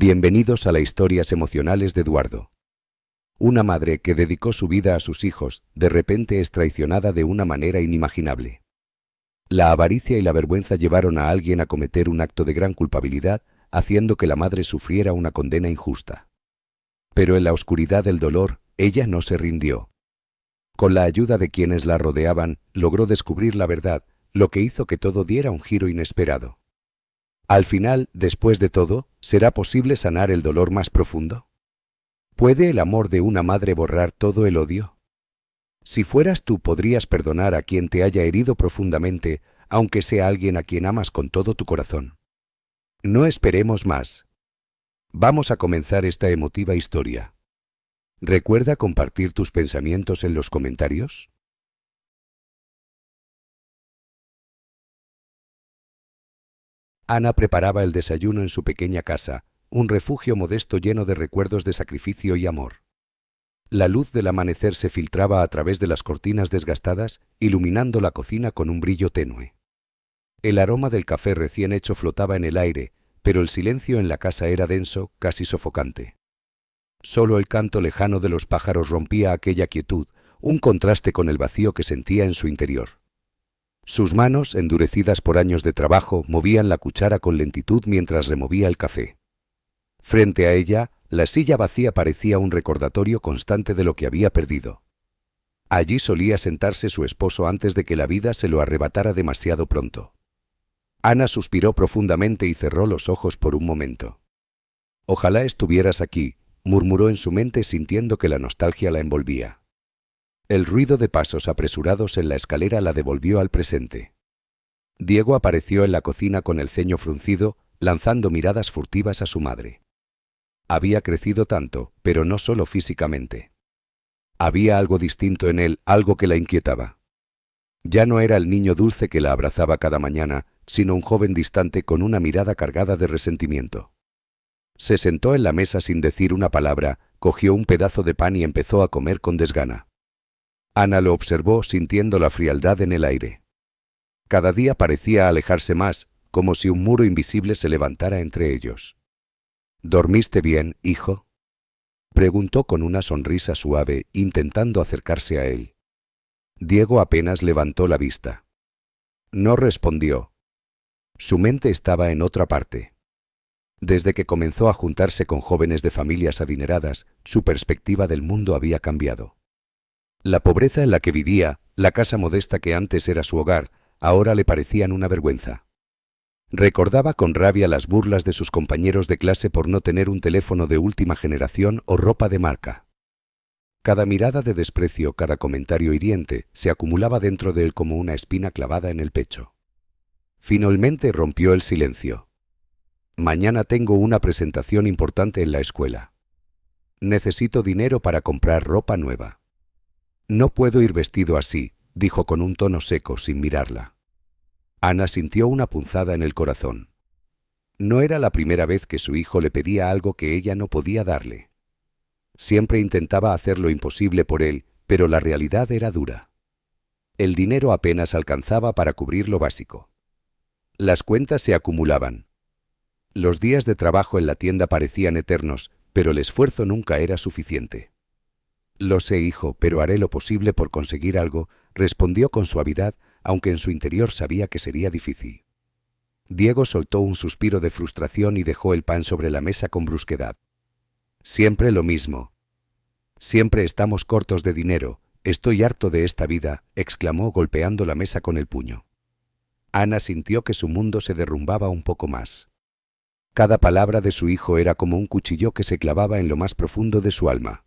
Bienvenidos a las historias emocionales de Eduardo. Una madre que dedicó su vida a sus hijos, de repente es traicionada de una manera inimaginable. La avaricia y la vergüenza llevaron a alguien a cometer un acto de gran culpabilidad, haciendo que la madre sufriera una condena injusta. Pero en la oscuridad del dolor, ella no se rindió. Con la ayuda de quienes la rodeaban, logró descubrir la verdad, lo que hizo que todo diera un giro inesperado. Al final, después de todo, ¿será posible sanar el dolor más profundo? ¿Puede el amor de una madre borrar todo el odio? Si fueras tú, podrías perdonar a quien te haya herido profundamente, aunque sea alguien a quien amas con todo tu corazón. No esperemos más. Vamos a comenzar esta emotiva historia. ¿Recuerda compartir tus pensamientos en los comentarios? Ana preparaba el desayuno en su pequeña casa, un refugio modesto lleno de recuerdos de sacrificio y amor. La luz del amanecer se filtraba a través de las cortinas desgastadas, iluminando la cocina con un brillo tenue. El aroma del café recién hecho flotaba en el aire, pero el silencio en la casa era denso, casi sofocante. Solo el canto lejano de los pájaros rompía aquella quietud, un contraste con el vacío que sentía en su interior. Sus manos, endurecidas por años de trabajo, movían la cuchara con lentitud mientras removía el café. Frente a ella, la silla vacía parecía un recordatorio constante de lo que había perdido. Allí solía sentarse su esposo antes de que la vida se lo arrebatara demasiado pronto. Ana suspiró profundamente y cerró los ojos por un momento. «Ojalá estuvieras aquí», murmuró en su mente sintiendo que la nostalgia la envolvía. El ruido de pasos apresurados en la escalera la devolvió al presente. Diego apareció en la cocina con el ceño fruncido, lanzando miradas furtivas a su madre. Había crecido tanto, pero no solo físicamente. Había algo distinto en él, algo que la inquietaba. Ya no era el niño dulce que la abrazaba cada mañana, sino un joven distante con una mirada cargada de resentimiento. Se sentó en la mesa sin decir una palabra, cogió un pedazo de pan y empezó a comer con desgana. Ana lo observó sintiendo la frialdad en el aire. Cada día parecía alejarse más, como si un muro invisible se levantara entre ellos. «¿Dormiste bien, hijo?», preguntó con una sonrisa suave, intentando acercarse a él. Diego apenas levantó la vista. No respondió. Su mente estaba en otra parte. Desde que comenzó a juntarse con jóvenes de familias adineradas, su perspectiva del mundo había cambiado. La pobreza en la que vivía, la casa modesta que antes era su hogar, ahora le parecían una vergüenza. Recordaba con rabia las burlas de sus compañeros de clase por no tener un teléfono de última generación o ropa de marca. Cada mirada de desprecio, cada comentario hiriente, se acumulaba dentro de él como una espina clavada en el pecho. Finalmente rompió el silencio. «Mañana tengo una presentación importante en la escuela. Necesito dinero para comprar ropa nueva. No puedo ir vestido así», dijo con un tono seco, sin mirarla. Ana sintió una punzada en el corazón. No era la primera vez que su hijo le pedía algo que ella no podía darle. Siempre intentaba hacer lo imposible por él, pero la realidad era dura. El dinero apenas alcanzaba para cubrir lo básico. Las cuentas se acumulaban. Los días de trabajo en la tienda parecían eternos, pero el esfuerzo nunca era suficiente. «Lo sé, hijo, pero haré lo posible por conseguir algo», respondió con suavidad, aunque en su interior sabía que sería difícil. Diego soltó un suspiro de frustración y dejó el pan sobre la mesa con brusquedad. «Siempre lo mismo. Siempre estamos cortos de dinero. Estoy harto de esta vida», exclamó golpeando la mesa con el puño. Ana sintió que su mundo se derrumbaba un poco más. Cada palabra de su hijo era como un cuchillo que se clavaba en lo más profundo de su alma.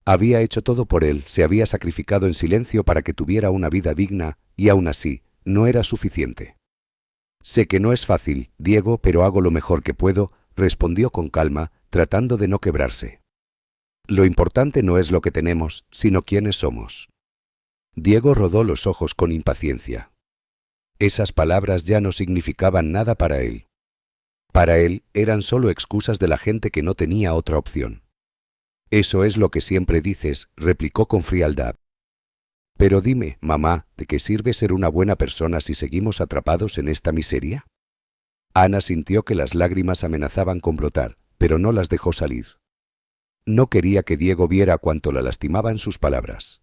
Había hecho todo por él, se había sacrificado en silencio para que tuviera una vida digna, y aún así, no era suficiente. «Sé que no es fácil, Diego, pero hago lo mejor que puedo», respondió con calma, tratando de no quebrarse. «Lo importante no es lo que tenemos, sino quiénes somos». Diego rodó los ojos con impaciencia. Esas palabras ya no significaban nada para él. Para él eran solo excusas de la gente que no tenía otra opción. «Eso es lo que siempre dices», replicó con frialdad. «Pero dime, mamá, ¿de qué sirve ser una buena persona si seguimos atrapados en esta miseria?» Ana sintió que las lágrimas amenazaban con brotar, pero no las dejó salir. No quería que Diego viera cuánto la lastimaban sus palabras.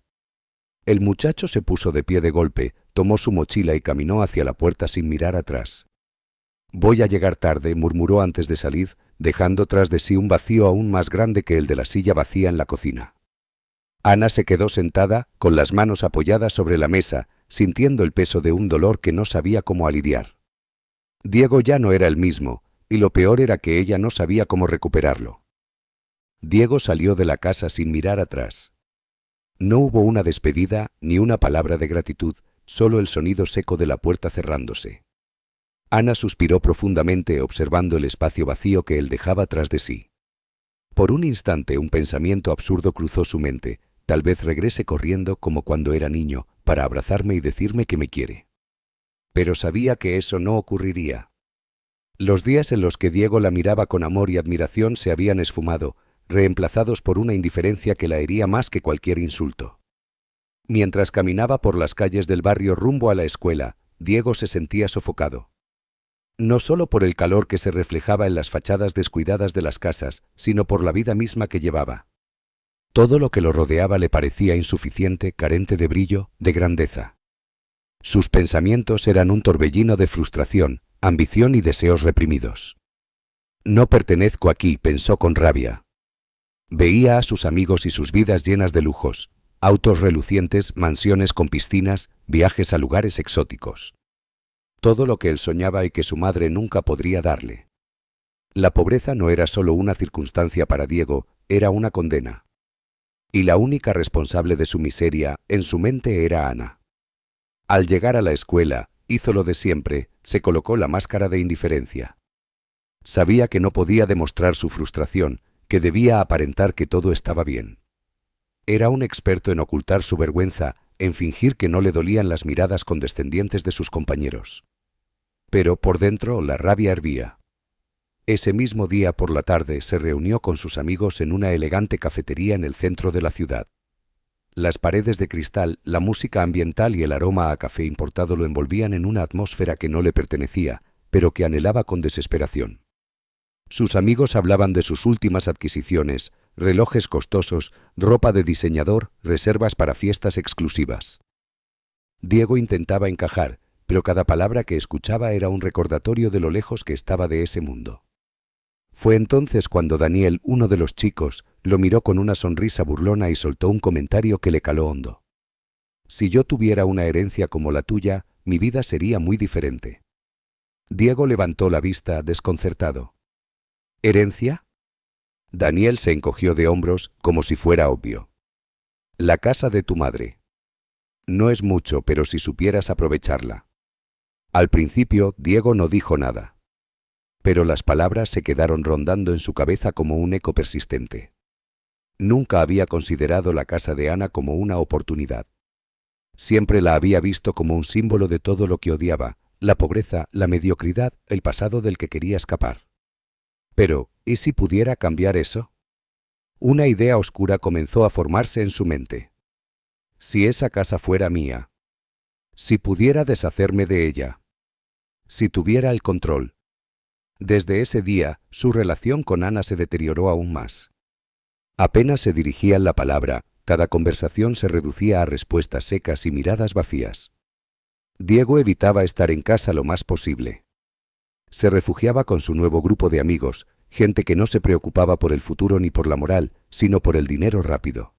El muchacho se puso de pie de golpe, tomó su mochila y caminó hacia la puerta sin mirar atrás. «Voy a llegar tarde», murmuró antes de salir, dejando tras de sí un vacío aún más grande que el de la silla vacía en la cocina. Ana se quedó sentada, con las manos apoyadas sobre la mesa, sintiendo el peso de un dolor que no sabía cómo aliviar. Diego ya no era el mismo, y lo peor era que ella no sabía cómo recuperarlo. Diego salió de la casa sin mirar atrás. No hubo una despedida ni una palabra de gratitud, solo el sonido seco de la puerta cerrándose. Ana suspiró profundamente observando el espacio vacío que él dejaba tras de sí. Por un instante un pensamiento absurdo cruzó su mente: tal vez regrese corriendo como cuando era niño, para abrazarme y decirme que me quiere. Pero sabía que eso no ocurriría. Los días en los que Diego la miraba con amor y admiración se habían esfumado, reemplazados por una indiferencia que la hería más que cualquier insulto. Mientras caminaba por las calles del barrio rumbo a la escuela, Diego se sentía sofocado. No solo por el calor que se reflejaba en las fachadas descuidadas de las casas, sino por la vida misma que llevaba. Todo lo que lo rodeaba le parecía insuficiente, carente de brillo, de grandeza. Sus pensamientos eran un torbellino de frustración, ambición y deseos reprimidos. «No pertenezco aquí», pensó con rabia. Veía a sus amigos y sus vidas llenas de lujos, autos relucientes, mansiones con piscinas, viajes a lugares exóticos. Todo lo que él soñaba y que su madre nunca podría darle. La pobreza no era solo una circunstancia para Diego, era una condena. Y la única responsable de su miseria, en su mente, era Ana. Al llegar a la escuela, hizo lo de siempre, se colocó la máscara de indiferencia. Sabía que no podía demostrar su frustración, que debía aparentar que todo estaba bien. Era un experto en ocultar su vergüenza, en fingir que no le dolían las miradas condescendientes de sus compañeros. Pero por dentro la rabia hervía. Ese mismo día por la tarde se reunió con sus amigos en una elegante cafetería en el centro de la ciudad. Las paredes de cristal, la música ambiental y el aroma a café importado lo envolvían en una atmósfera que no le pertenecía, pero que anhelaba con desesperación. Sus amigos hablaban de sus últimas adquisiciones, relojes costosos, ropa de diseñador, reservas para fiestas exclusivas. Diego intentaba encajar, pero cada palabra que escuchaba era un recordatorio de lo lejos que estaba de ese mundo. Fue entonces cuando Daniel, uno de los chicos, lo miró con una sonrisa burlona y soltó un comentario que le caló hondo. «Si yo tuviera una herencia como la tuya, mi vida sería muy diferente». Diego levantó la vista, desconcertado. «¿Herencia?». Daniel se encogió de hombros, como si fuera obvio. «La casa de tu madre. No es mucho, pero si supieras aprovecharla». Al principio, Diego no dijo nada. Pero las palabras se quedaron rondando en su cabeza como un eco persistente. Nunca había considerado la casa de Ana como una oportunidad. Siempre la había visto como un símbolo de todo lo que odiaba, la pobreza, la mediocridad, el pasado del que quería escapar. Pero, ¿y si pudiera cambiar eso? Una idea oscura comenzó a formarse en su mente. Si esa casa fuera mía. Si pudiera deshacerme de ella. Si tuviera el control. Desde ese día, su relación con Ana se deterioró aún más. Apenas se dirigían la palabra, cada conversación se reducía a respuestas secas y miradas vacías. Diego evitaba estar en casa lo más posible. Se refugiaba con su nuevo grupo de amigos, gente que no se preocupaba por el futuro ni por la moral, sino por el dinero rápido.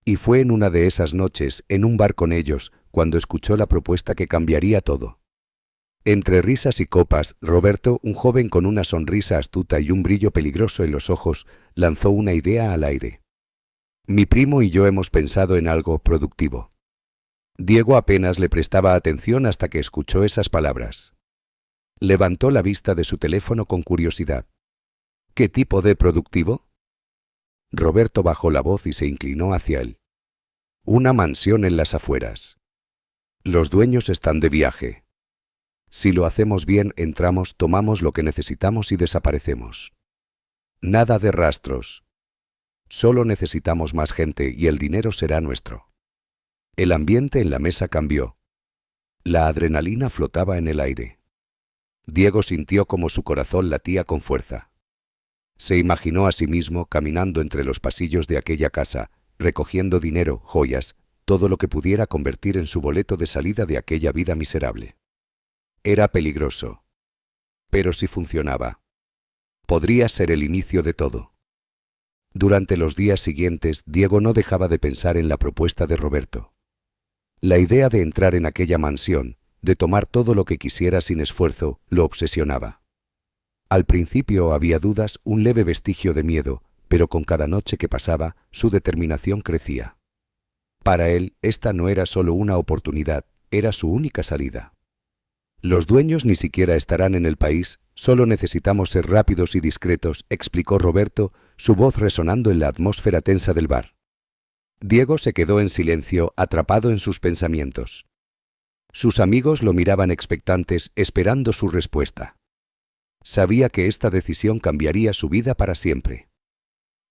Y fue en una de esas noches, en un bar con ellos, cuando escuchó la propuesta que cambiaría todo. Entre risas y copas, Roberto, un joven con una sonrisa astuta y un brillo peligroso en los ojos, lanzó una idea al aire. «Mi primo y yo hemos pensado en algo productivo». Diego apenas le prestaba atención hasta que escuchó esas palabras. Levantó la vista de su teléfono con curiosidad. «¿Qué tipo de productivo?». Roberto bajó la voz y se inclinó hacia él. «Una mansión en las afueras. Los dueños están de viaje. Si lo hacemos bien, entramos, tomamos lo que necesitamos y desaparecemos. Nada de rastros. Solo necesitamos más gente y el dinero será nuestro». El ambiente en la mesa cambió. La adrenalina flotaba en el aire. Diego sintió como su corazón latía con fuerza. Se imaginó a sí mismo caminando entre los pasillos de aquella casa, recogiendo dinero, joyas, todo lo que pudiera convertir en su boleto de salida de aquella vida miserable. Era peligroso. Pero si funcionaba, podría ser el inicio de todo. Durante los días siguientes, Diego no dejaba de pensar en la propuesta de Roberto. La idea de entrar en aquella mansión, de tomar todo lo que quisiera sin esfuerzo, lo obsesionaba. Al principio había dudas, un leve vestigio de miedo, pero con cada noche que pasaba, su determinación crecía. Para él, esta no era solo una oportunidad, era su única salida. Los dueños ni siquiera estarán en el país, solo necesitamos ser rápidos y discretos, explicó Roberto, su voz resonando en la atmósfera tensa del bar. Diego se quedó en silencio, atrapado en sus pensamientos. Sus amigos lo miraban expectantes, esperando su respuesta. Sabía que esta decisión cambiaría su vida para siempre.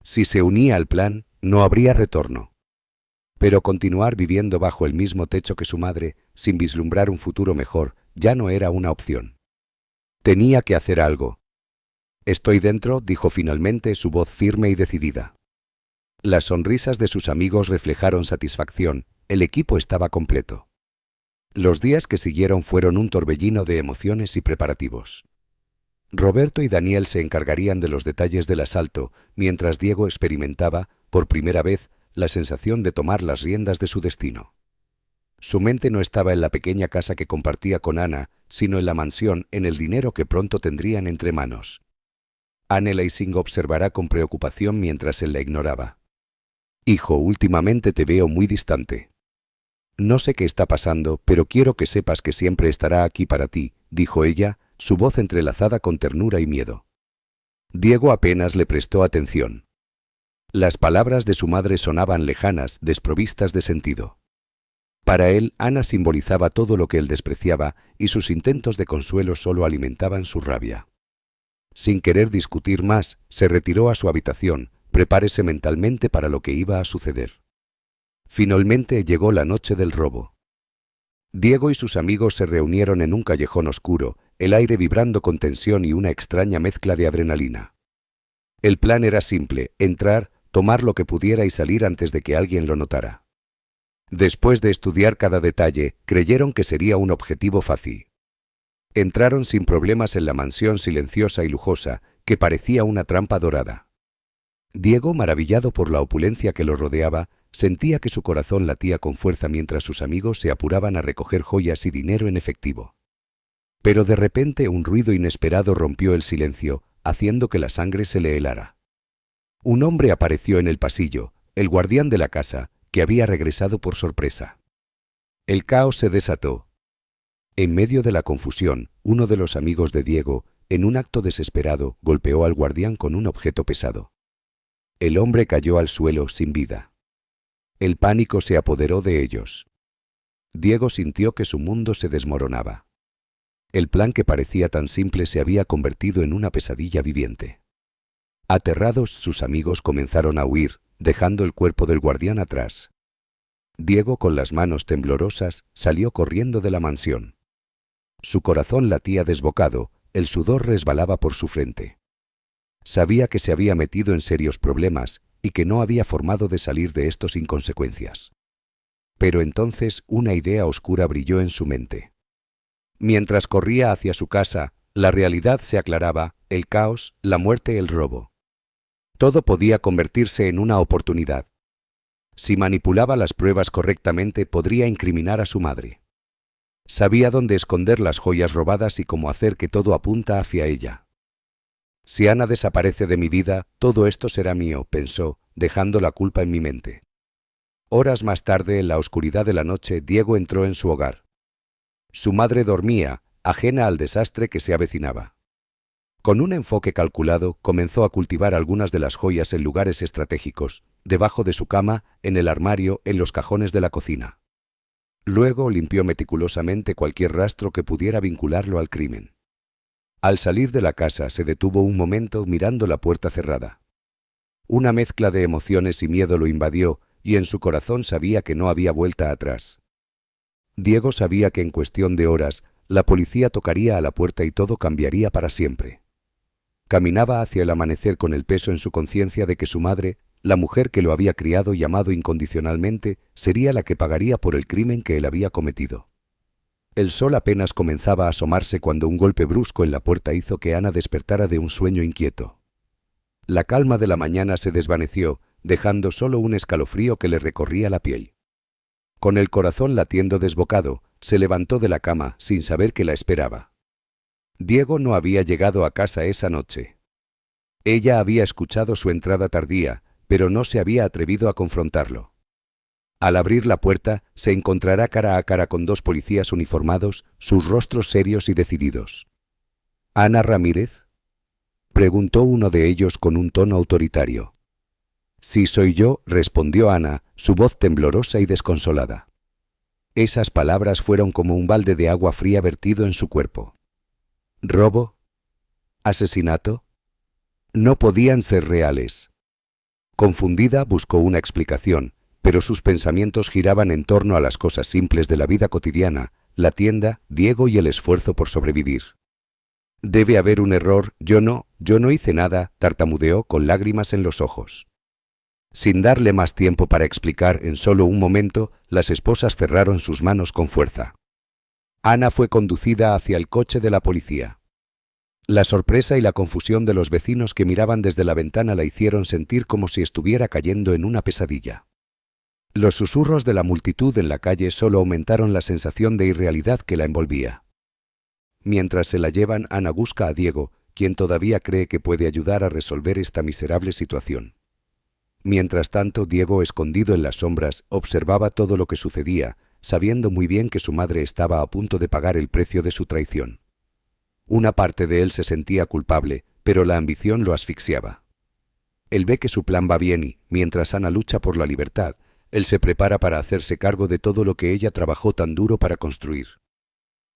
Si se unía al plan, no habría retorno. Pero continuar viviendo bajo el mismo techo que su madre, sin vislumbrar un futuro mejor, ya no era una opción. Tenía que hacer algo. «Estoy dentro», dijo finalmente, su voz firme y decidida. Las sonrisas de sus amigos reflejaron satisfacción, el equipo estaba completo. Los días que siguieron fueron un torbellino de emociones y preparativos. Roberto y Daniel se encargarían de los detalles del asalto, mientras Diego experimentaba, por primera vez, la sensación de tomar las riendas de su destino. Su mente no estaba en la pequeña casa que compartía con Ana, sino en la mansión, en el dinero que pronto tendrían entre manos. Anne Leising observará con preocupación mientras él la ignoraba. «Hijo, últimamente te veo muy distante. No sé qué está pasando, pero quiero que sepas que siempre estará aquí para ti», dijo ella, su voz entrelazada con ternura y miedo. Diego apenas le prestó atención. Las palabras de su madre sonaban lejanas, desprovistas de sentido. Para él, Ana simbolizaba todo lo que él despreciaba y sus intentos de consuelo solo alimentaban su rabia. Sin querer discutir más, se retiró a su habitación, prepárese mentalmente para lo que iba a suceder. Finalmente llegó la noche del robo. Diego y sus amigos se reunieron en un callejón oscuro, el aire vibrando con tensión y una extraña mezcla de adrenalina. El plan era simple: entrar, tomar lo que pudiera y salir antes de que alguien lo notara. Después de estudiar cada detalle, creyeron que sería un objetivo fácil. Entraron sin problemas en la mansión silenciosa y lujosa, que parecía una trampa dorada. Diego, maravillado por la opulencia que lo rodeaba, sentía que su corazón latía con fuerza mientras sus amigos se apuraban a recoger joyas y dinero en efectivo. Pero de repente un ruido inesperado rompió el silencio, haciendo que la sangre se le helara. Un hombre apareció en el pasillo, el guardián de la casa, que había regresado por sorpresa. El caos se desató. En medio de la confusión, uno de los amigos de Diego, en un acto desesperado, golpeó al guardián con un objeto pesado. El hombre cayó al suelo sin vida. El pánico se apoderó de ellos. Diego sintió que su mundo se desmoronaba. El plan que parecía tan simple se había convertido en una pesadilla viviente. Aterrados, sus amigos comenzaron a huir, dejando el cuerpo del guardián atrás. Diego, con las manos temblorosas, salió corriendo de la mansión. Su corazón latía desbocado, el sudor resbalaba por su frente. Sabía que se había metido en serios problemas y que no había formado de salir de esto sin consecuencias. Pero entonces una idea oscura brilló en su mente. Mientras corría hacia su casa, la realidad se aclaraba, el caos, la muerte, el robo. Todo podía convertirse en una oportunidad. Si manipulaba las pruebas correctamente, podría incriminar a su madre. Sabía dónde esconder las joyas robadas y cómo hacer que todo apunta hacia ella. Si Ana desaparece de mi vida, todo esto será mío, pensó, dejando la culpa en mi mente. Horas más tarde, en la oscuridad de la noche, Diego entró en su hogar. Su madre dormía, ajena al desastre que se avecinaba. Con un enfoque calculado, comenzó a cultivar algunas de las joyas en lugares estratégicos, debajo de su cama, en el armario, en los cajones de la cocina. Luego limpió meticulosamente cualquier rastro que pudiera vincularlo al crimen. Al salir de la casa, se detuvo un momento mirando la puerta cerrada. Una mezcla de emociones y miedo lo invadió, y en su corazón sabía que no había vuelta atrás. Diego sabía que en cuestión de horas, la policía tocaría a la puerta y todo cambiaría para siempre. Caminaba hacia el amanecer con el peso en su conciencia de que su madre, la mujer que lo había criado y amado incondicionalmente, sería la que pagaría por el crimen que él había cometido. El sol apenas comenzaba a asomarse cuando un golpe brusco en la puerta hizo que Ana despertara de un sueño inquieto. La calma de la mañana se desvaneció, dejando solo un escalofrío que le recorría la piel. Con el corazón latiendo desbocado, se levantó de la cama sin saber que la esperaba. Diego no había llegado a casa esa noche. Ella había escuchado su entrada tardía, pero no se había atrevido a confrontarlo. Al abrir la puerta, se encontrará cara a cara con dos policías uniformados, sus rostros serios y decididos. ¿Ana Ramírez?, preguntó uno de ellos con un tono autoritario. Sí, soy yo, respondió Ana, su voz temblorosa y desconsolada. Esas palabras fueron como un balde de agua fría vertido en su cuerpo. ¿Robo? ¿Asesinato? No podían ser reales. Confundida, buscó una explicación, pero sus pensamientos giraban en torno a las cosas simples de la vida cotidiana, la tienda, Diego y el esfuerzo por sobrevivir. Debe haber un error, yo no hice nada, tartamudeó con lágrimas en los ojos. Sin darle más tiempo para explicar, en solo un momento, las esposas cerraron sus manos con fuerza. Ana fue conducida hacia el coche de la policía. La sorpresa y la confusión de los vecinos que miraban desde la ventana la hicieron sentir como si estuviera cayendo en una pesadilla. Los susurros de la multitud en la calle solo aumentaron la sensación de irrealidad que la envolvía. Mientras se la llevan, Ana busca a Diego, quien todavía cree que puede ayudar a resolver esta miserable situación. Mientras tanto, Diego, escondido en las sombras, observaba todo lo que sucedía, sabiendo muy bien que su madre estaba a punto de pagar el precio de su traición. Una parte de él se sentía culpable, pero la ambición lo asfixiaba. Él ve que su plan va bien y, mientras Ana lucha por la libertad, él se prepara para hacerse cargo de todo lo que ella trabajó tan duro para construir.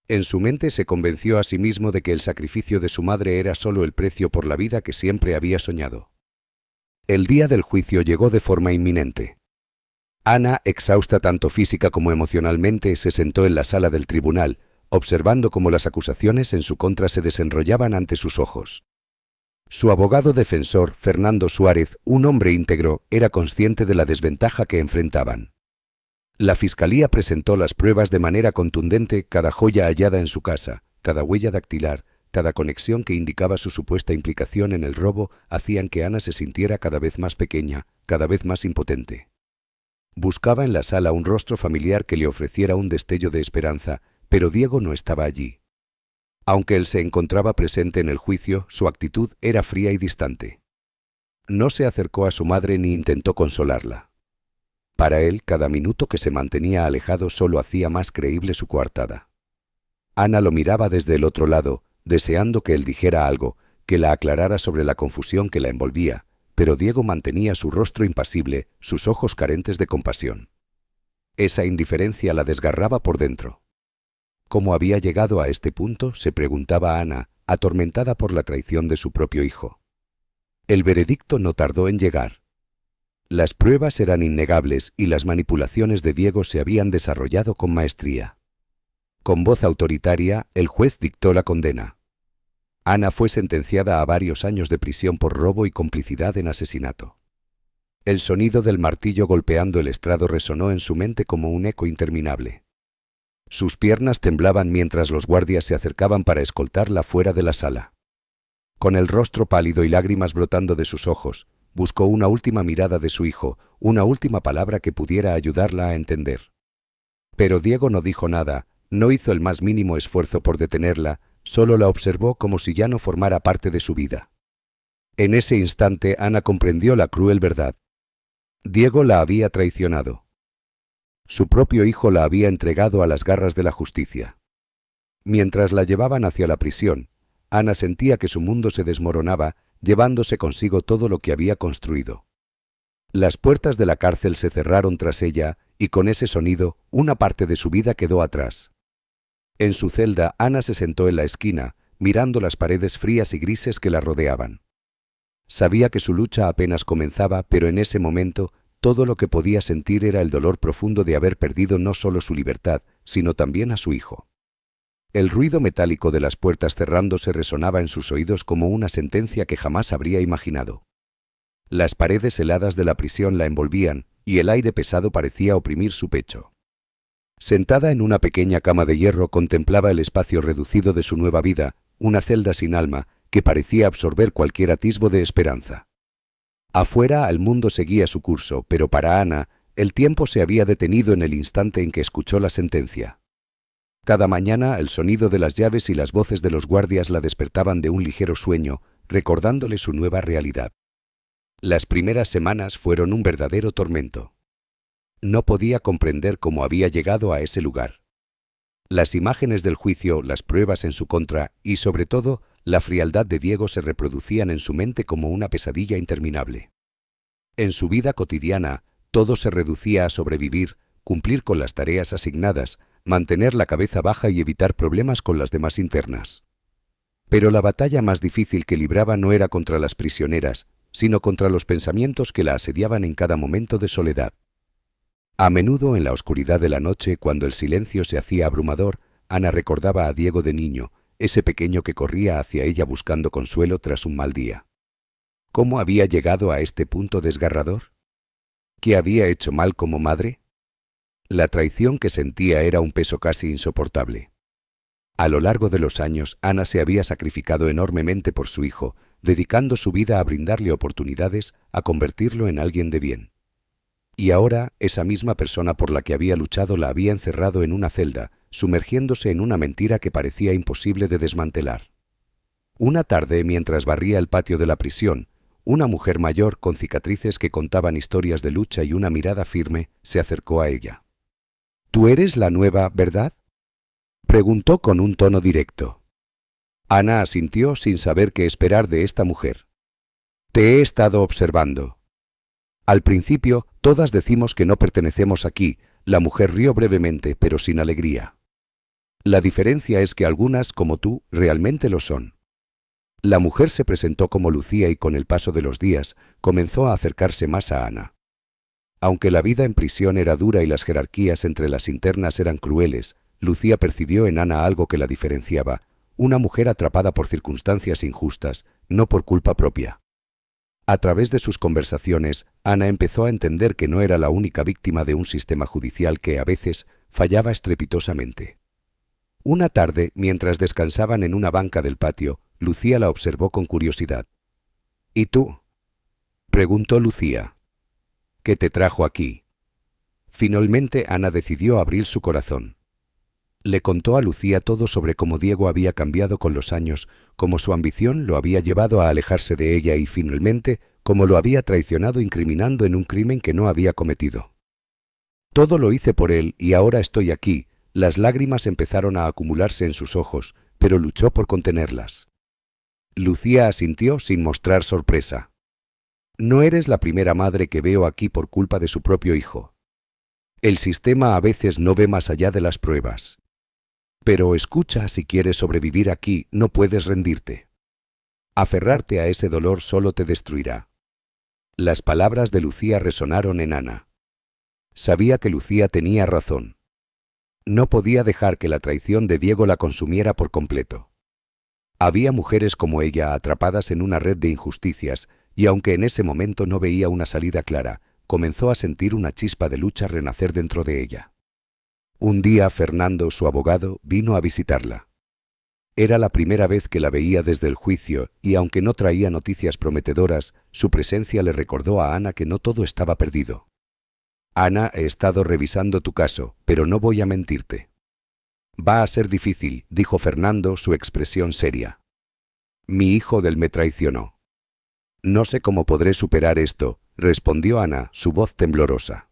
En su mente se convenció a sí mismo de que el sacrificio de su madre era solo el precio por la vida que siempre había soñado. El día del juicio llegó de forma inminente. Ana, exhausta tanto física como emocionalmente, se sentó en la sala del tribunal, observando cómo las acusaciones en su contra se desenrollaban ante sus ojos. Su abogado defensor, Fernando Suárez, un hombre íntegro, era consciente de la desventaja que enfrentaban. La fiscalía presentó las pruebas de manera contundente, cada joya hallada en su casa, cada huella dactilar, cada conexión que indicaba su supuesta implicación en el robo, hacían que Ana se sintiera cada vez más pequeña, cada vez más impotente. Buscaba en la sala un rostro familiar que le ofreciera un destello de esperanza, pero Diego no estaba allí. Aunque él se encontraba presente en el juicio, su actitud era fría y distante. No se acercó a su madre ni intentó consolarla. Para él, cada minuto que se mantenía alejado solo hacía más creíble su coartada. Ana lo miraba desde el otro lado, deseando que él dijera algo, que la aclarara sobre la confusión que la envolvía, pero Diego mantenía su rostro impasible, sus ojos carentes de compasión. Esa indiferencia la desgarraba por dentro. ¿Cómo había llegado a este punto?, se preguntaba Ana, atormentada por la traición de su propio hijo. El veredicto no tardó en llegar. Las pruebas eran innegables y las manipulaciones de Diego se habían desarrollado con maestría. Con voz autoritaria, el juez dictó la condena. Ana fue sentenciada a varios años de prisión por robo y complicidad en asesinato. El sonido del martillo golpeando el estrado resonó en su mente como un eco interminable. Sus piernas temblaban mientras los guardias se acercaban para escoltarla fuera de la sala. Con el rostro pálido y lágrimas brotando de sus ojos, buscó una última mirada de su hijo, una última palabra que pudiera ayudarla a entender. Pero Diego no dijo nada, no hizo el más mínimo esfuerzo por detenerla, solo la observó como si ya no formara parte de su vida. En ese instante Ana comprendió la cruel verdad. Diego la había traicionado. Su propio hijo la había entregado a las garras de la justicia. Mientras la llevaban hacia la prisión, Ana sentía que su mundo se desmoronaba, llevándose consigo todo lo que había construido. Las puertas de la cárcel se cerraron tras ella y con ese sonido una parte de su vida quedó atrás. En su celda, Ana se sentó en la esquina, mirando las paredes frías y grises que la rodeaban. Sabía que su lucha apenas comenzaba, pero en ese momento todo lo que podía sentir era el dolor profundo de haber perdido no solo su libertad, sino también a su hijo. El ruido metálico de las puertas cerrándose resonaba en sus oídos como una sentencia que jamás habría imaginado. Las paredes heladas de la prisión la envolvían y el aire pesado parecía oprimir su pecho. Sentada en una pequeña cama de hierro contemplaba el espacio reducido de su nueva vida, una celda sin alma que parecía absorber cualquier atisbo de esperanza. Afuera el mundo seguía su curso, pero para Ana el tiempo se había detenido en el instante en que escuchó la sentencia. Cada mañana el sonido de las llaves y las voces de los guardias la despertaban de un ligero sueño, recordándole su nueva realidad. Las primeras semanas fueron un verdadero tormento. No podía comprender cómo había llegado a ese lugar. Las imágenes del juicio, las pruebas en su contra y, sobre todo, la frialdad de Diego se reproducían en su mente como una pesadilla interminable. En su vida cotidiana, todo se reducía a sobrevivir, cumplir con las tareas asignadas, mantener la cabeza baja y evitar problemas con las demás internas. Pero la batalla más difícil que libraba no era contra las prisioneras, sino contra los pensamientos que la asediaban en cada momento de soledad. A menudo en la oscuridad de la noche, cuando el silencio se hacía abrumador, Ana recordaba a Diego de niño, ese pequeño que corría hacia ella buscando consuelo tras un mal día. ¿Cómo había llegado a este punto desgarrador? ¿Qué había hecho mal como madre? La traición que sentía era un peso casi insoportable. A lo largo de los años, Ana se había sacrificado enormemente por su hijo, dedicando su vida a brindarle oportunidades, a convertirlo en alguien de bien. Y ahora, esa misma persona por la que había luchado la había encerrado en una celda, sumergiéndose en una mentira que parecía imposible de desmantelar. Una tarde, mientras barría el patio de la prisión, una mujer mayor con cicatrices que contaban historias de lucha y una mirada firme se acercó a ella. «¿Tú eres la nueva, verdad?», preguntó con un tono directo. Ana asintió sin saber qué esperar de esta mujer. «Te he estado observando». Al principio, todas decimos que no pertenecemos aquí. La mujer rió brevemente, pero sin alegría. La diferencia es que algunas, como tú, realmente lo son. La mujer se presentó como Lucía y con el paso de los días comenzó a acercarse más a Ana. Aunque la vida en prisión era dura y las jerarquías entre las internas eran crueles, Lucía percibió en Ana algo que la diferenciaba, una mujer atrapada por circunstancias injustas, no por culpa propia. A través de sus conversaciones, Ana empezó a entender que no era la única víctima de un sistema judicial que, a veces, fallaba estrepitosamente. Una tarde, mientras descansaban en una banca del patio, Lucía la observó con curiosidad. «¿Y tú?», preguntó Lucía. «¿Qué te trajo aquí?». Finalmente Ana decidió abrir su corazón. Le contó a Lucía todo sobre cómo Diego había cambiado con los años, cómo su ambición lo había llevado a alejarse de ella y, finalmente, cómo lo había traicionado incriminando en un crimen que no había cometido. «Todo lo hice por él y ahora estoy aquí». Las lágrimas empezaron a acumularse en sus ojos, pero luchó por contenerlas. Lucía asintió sin mostrar sorpresa. «No eres la primera madre que veo aquí por culpa de su propio hijo. El sistema a veces no ve más allá de las pruebas. Pero escucha, si quieres sobrevivir aquí, no puedes rendirte. Aferrarte a ese dolor solo te destruirá». Las palabras de Lucía resonaron en Ana. Sabía que Lucía tenía razón. No podía dejar que la traición de Diego la consumiera por completo. Había mujeres como ella atrapadas en una red de injusticias y aunque en ese momento no veía una salida clara, comenzó a sentir una chispa de lucha renacer dentro de ella. Un día Fernando, su abogado, vino a visitarla. Era la primera vez que la veía desde el juicio y aunque no traía noticias prometedoras, su presencia le recordó a Ana que no todo estaba perdido. «Ana, he estado revisando tu caso, pero no voy a mentirte». «Va a ser difícil», dijo Fernando, su expresión seria. «Mi hijo me traicionó». «No sé cómo podré superar esto», respondió Ana, su voz temblorosa.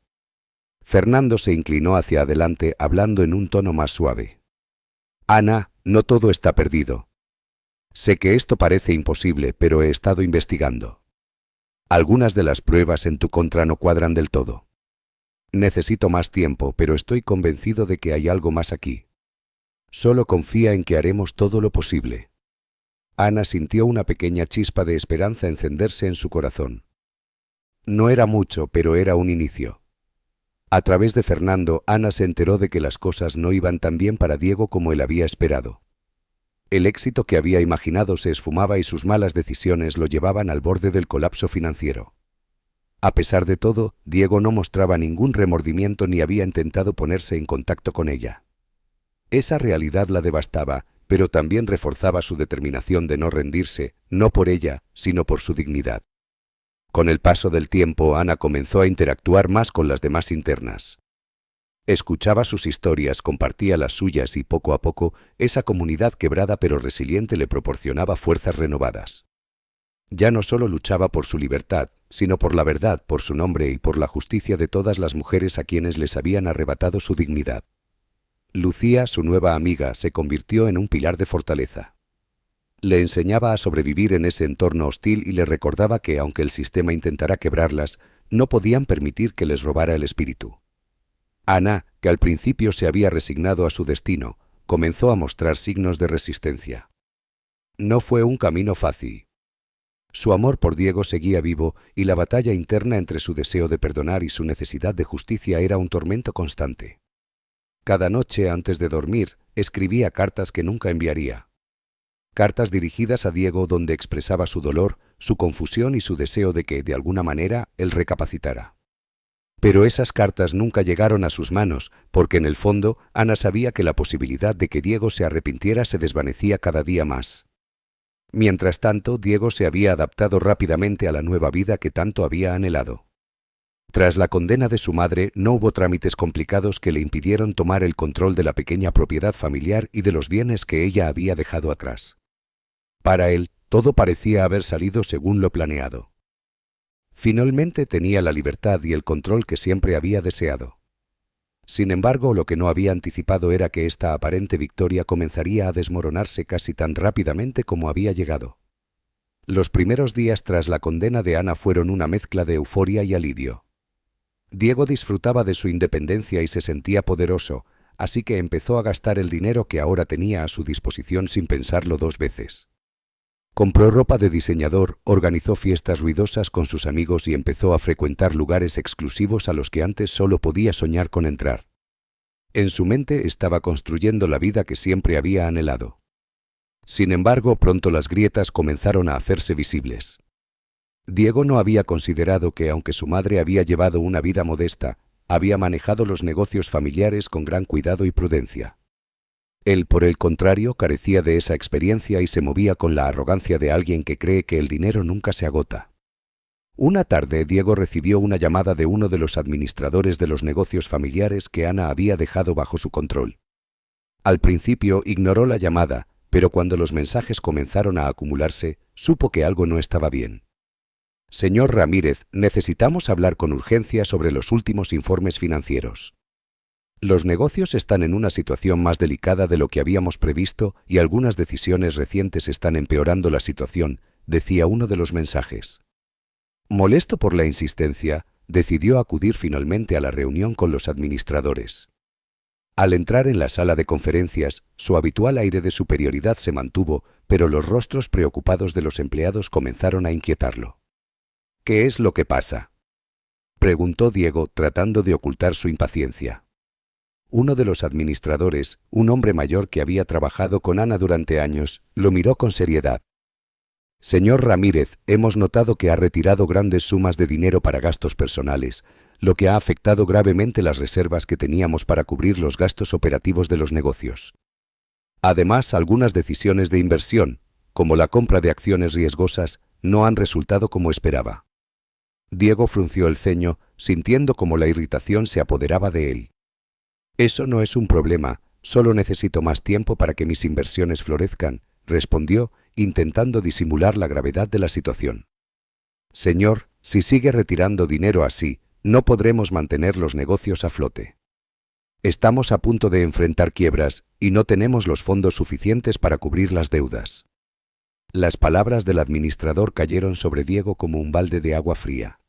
Fernando se inclinó hacia adelante, hablando en un tono más suave. «Ana, no todo está perdido. Sé que esto parece imposible, pero he estado investigando. Algunas de las pruebas en tu contra no cuadran del todo. Necesito más tiempo, pero estoy convencido de que hay algo más aquí. Solo confía en que haremos todo lo posible». Ana sintió una pequeña chispa de esperanza encenderse en su corazón. No era mucho, pero era un inicio. A través de Fernando, Ana se enteró de que las cosas no iban tan bien para Diego como él había esperado. El éxito que había imaginado se esfumaba y sus malas decisiones lo llevaban al borde del colapso financiero. A pesar de todo, Diego no mostraba ningún remordimiento ni había intentado ponerse en contacto con ella. Esa realidad la devastaba, pero también reforzaba su determinación de no rendirse, no por ella, sino por su dignidad. Con el paso del tiempo, Ana comenzó a interactuar más con las demás internas. Escuchaba sus historias, compartía las suyas y poco a poco, esa comunidad quebrada pero resiliente le proporcionaba fuerzas renovadas. Ya no solo luchaba por su libertad, sino por la verdad, por su nombre y por la justicia de todas las mujeres a quienes les habían arrebatado su dignidad. Lucía, su nueva amiga, se convirtió en un pilar de fortaleza. Le enseñaba a sobrevivir en ese entorno hostil y le recordaba que, aunque el sistema intentara quebrarlas, no podían permitir que les robara el espíritu. Ana, que al principio se había resignado a su destino, comenzó a mostrar signos de resistencia. No fue un camino fácil. Su amor por Diego seguía vivo y la batalla interna entre su deseo de perdonar y su necesidad de justicia era un tormento constante. Cada noche, antes de dormir, escribía cartas que nunca enviaría. Cartas dirigidas a Diego donde expresaba su dolor, su confusión y su deseo de que, de alguna manera, él recapacitara. Pero esas cartas nunca llegaron a sus manos, porque en el fondo Ana sabía que la posibilidad de que Diego se arrepintiera se desvanecía cada día más. Mientras tanto, Diego se había adaptado rápidamente a la nueva vida que tanto había anhelado. Tras la condena de su madre, no hubo trámites complicados que le impidieron tomar el control de la pequeña propiedad familiar y de los bienes que ella había dejado atrás. Para él, todo parecía haber salido según lo planeado. Finalmente tenía la libertad y el control que siempre había deseado. Sin embargo, lo que no había anticipado era que esta aparente victoria comenzaría a desmoronarse casi tan rápidamente como había llegado. Los primeros días tras la condena de Ana fueron una mezcla de euforia y alivio. Diego disfrutaba de su independencia y se sentía poderoso, así que empezó a gastar el dinero que ahora tenía a su disposición sin pensarlo dos veces. Compró ropa de diseñador, organizó fiestas ruidosas con sus amigos y empezó a frecuentar lugares exclusivos a los que antes solo podía soñar con entrar. En su mente estaba construyendo la vida que siempre había anhelado. Sin embargo, pronto las grietas comenzaron a hacerse visibles. Diego no había considerado que, aunque su madre había llevado una vida modesta, había manejado los negocios familiares con gran cuidado y prudencia. Él, por el contrario, carecía de esa experiencia y se movía con la arrogancia de alguien que cree que el dinero nunca se agota. Una tarde, Diego recibió una llamada de uno de los administradores de los negocios familiares que Ana había dejado bajo su control. Al principio ignoró la llamada, pero cuando los mensajes comenzaron a acumularse, supo que algo no estaba bien. Señor Ramírez, necesitamos hablar con urgencia sobre los últimos informes financieros. Los negocios están en una situación más delicada de lo que habíamos previsto y algunas decisiones recientes están empeorando la situación, decía uno de los mensajes. Molesto por la insistencia, decidió acudir finalmente a la reunión con los administradores. Al entrar en la sala de conferencias, su habitual aire de superioridad se mantuvo, pero los rostros preocupados de los empleados comenzaron a inquietarlo. ¿Qué es lo que pasa?, preguntó Diego, tratando de ocultar su impaciencia. Uno de los administradores, un hombre mayor que había trabajado con Ana durante años, lo miró con seriedad. Señor Ramírez, hemos notado que ha retirado grandes sumas de dinero para gastos personales, lo que ha afectado gravemente las reservas que teníamos para cubrir los gastos operativos de los negocios. Además, algunas decisiones de inversión, como la compra de acciones riesgosas, no han resultado como esperaba. Diego frunció el ceño, sintiendo cómo la irritación se apoderaba de él. Eso no es un problema, solo necesito más tiempo para que mis inversiones florezcan, respondió, intentando disimular la gravedad de la situación. Señor, si sigue retirando dinero así, no podremos mantener los negocios a flote. Estamos a punto de enfrentar quiebras y no tenemos los fondos suficientes para cubrir las deudas. Las palabras del administrador cayeron sobre Diego como un balde de agua fría.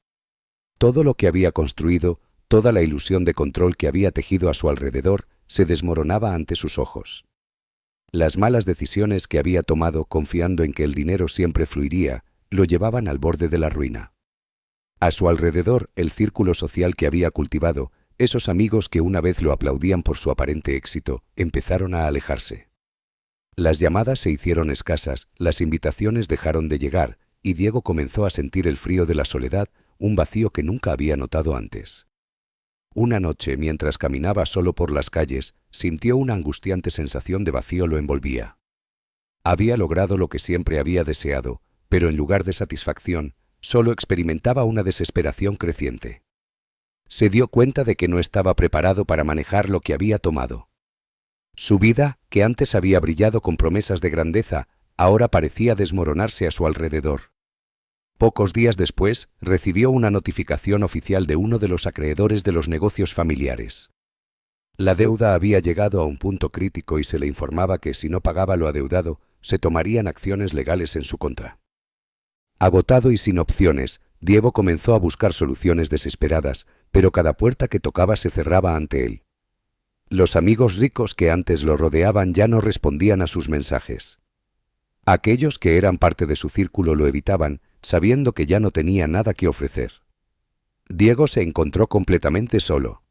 Todo lo que había construido, toda la ilusión de control que había tejido a su alrededor, se desmoronaba ante sus ojos. Las malas decisiones que había tomado confiando en que el dinero siempre fluiría, lo llevaban al borde de la ruina. A su alrededor, el círculo social que había cultivado, Esos amigos que una vez lo aplaudían por su aparente éxito empezaron a alejarse. Las llamadas se hicieron escasas, las invitaciones dejaron de llegar, y Diego comenzó a sentir el frío de la soledad, un vacío que nunca había notado antes. Una noche, mientras caminaba solo por las calles, sintió una angustiante sensación de vacío lo envolvía. Había logrado lo que siempre había deseado, pero en lugar de satisfacción, solo experimentaba una desesperación creciente. Se dio cuenta de que no estaba preparado para manejar lo que había tomado. Su vida, que antes había brillado con promesas de grandeza, ahora parecía desmoronarse a su alrededor. Pocos días después, recibió una notificación oficial de uno de los acreedores de los negocios familiares. La deuda había llegado a un punto crítico y se le informaba que si no pagaba lo adeudado, se tomarían acciones legales en su contra. Agotado y sin opciones, Diego comenzó a buscar soluciones desesperadas, pero cada puerta que tocaba se cerraba ante él. Los amigos ricos que antes lo rodeaban ya no respondían a sus mensajes. Aquellos que eran parte de su círculo lo evitaban, sabiendo que ya no tenía nada que ofrecer. Diego se encontró completamente solo.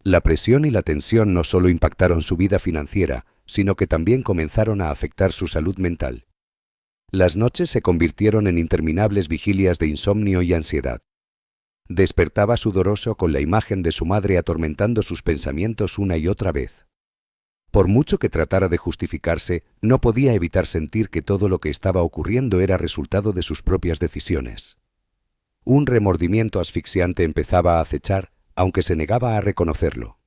La presión y la tensión no solo impactaron su vida financiera, sino que también comenzaron a afectar su salud mental. Las noches se convirtieron en interminables vigilias de insomnio y ansiedad. Despertaba sudoroso con la imagen de su madre atormentando sus pensamientos una y otra vez. Por mucho que tratara de justificarse, no podía evitar sentir que todo lo que estaba ocurriendo era resultado de sus propias decisiones. Un remordimiento asfixiante empezaba a acechar, aunque se negaba a reconocerlo.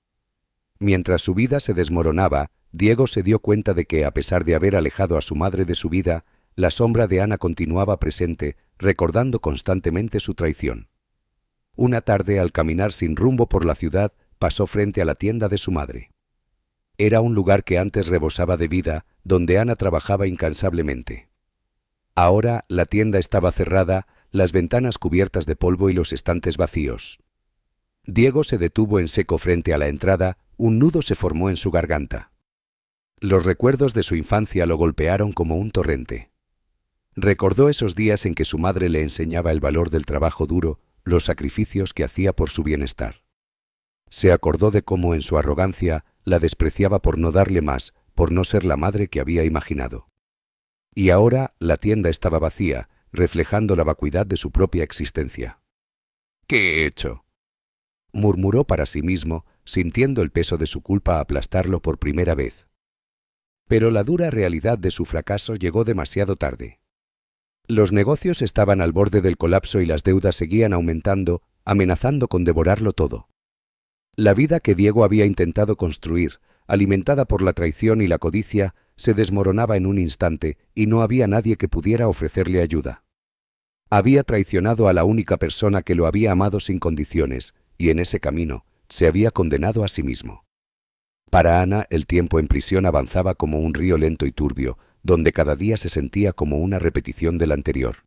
Mientras su vida se desmoronaba, Diego se dio cuenta de que, a pesar de haber alejado a su madre de su vida, la sombra de Ana continuaba presente, recordando constantemente su traición. Una tarde, al caminar sin rumbo por la ciudad, pasó frente a la tienda de su madre. Era un lugar que antes rebosaba de vida, donde Ana trabajaba incansablemente. Ahora la tienda estaba cerrada, las ventanas cubiertas de polvo y los estantes vacíos. Diego se detuvo en seco frente a la entrada, un nudo se formó en su garganta. Los recuerdos de su infancia lo golpearon como un torrente. Recordó esos días en que su madre le enseñaba el valor del trabajo duro, los sacrificios que hacía por su bienestar. Se acordó de cómo en su arrogancia la despreciaba por no darle más, por no ser la madre que había imaginado. Y ahora la tienda estaba vacía, reflejando la vacuidad de su propia existencia. «¿Qué he hecho?», murmuró para sí mismo, sintiendo el peso de su culpa aplastarlo por primera vez. Pero la dura realidad de su fracaso llegó demasiado tarde. Los negocios estaban al borde del colapso y las deudas seguían aumentando, amenazando con devorarlo todo. La vida que Diego había intentado construir, alimentada por la traición y la codicia, se desmoronaba en un instante y no había nadie que pudiera ofrecerle ayuda. Había traicionado a la única persona que lo había amado sin condiciones, y en ese camino se había condenado a sí mismo. Para Ana, el tiempo en prisión avanzaba como un río lento y turbio, donde cada día se sentía como una repetición del anterior.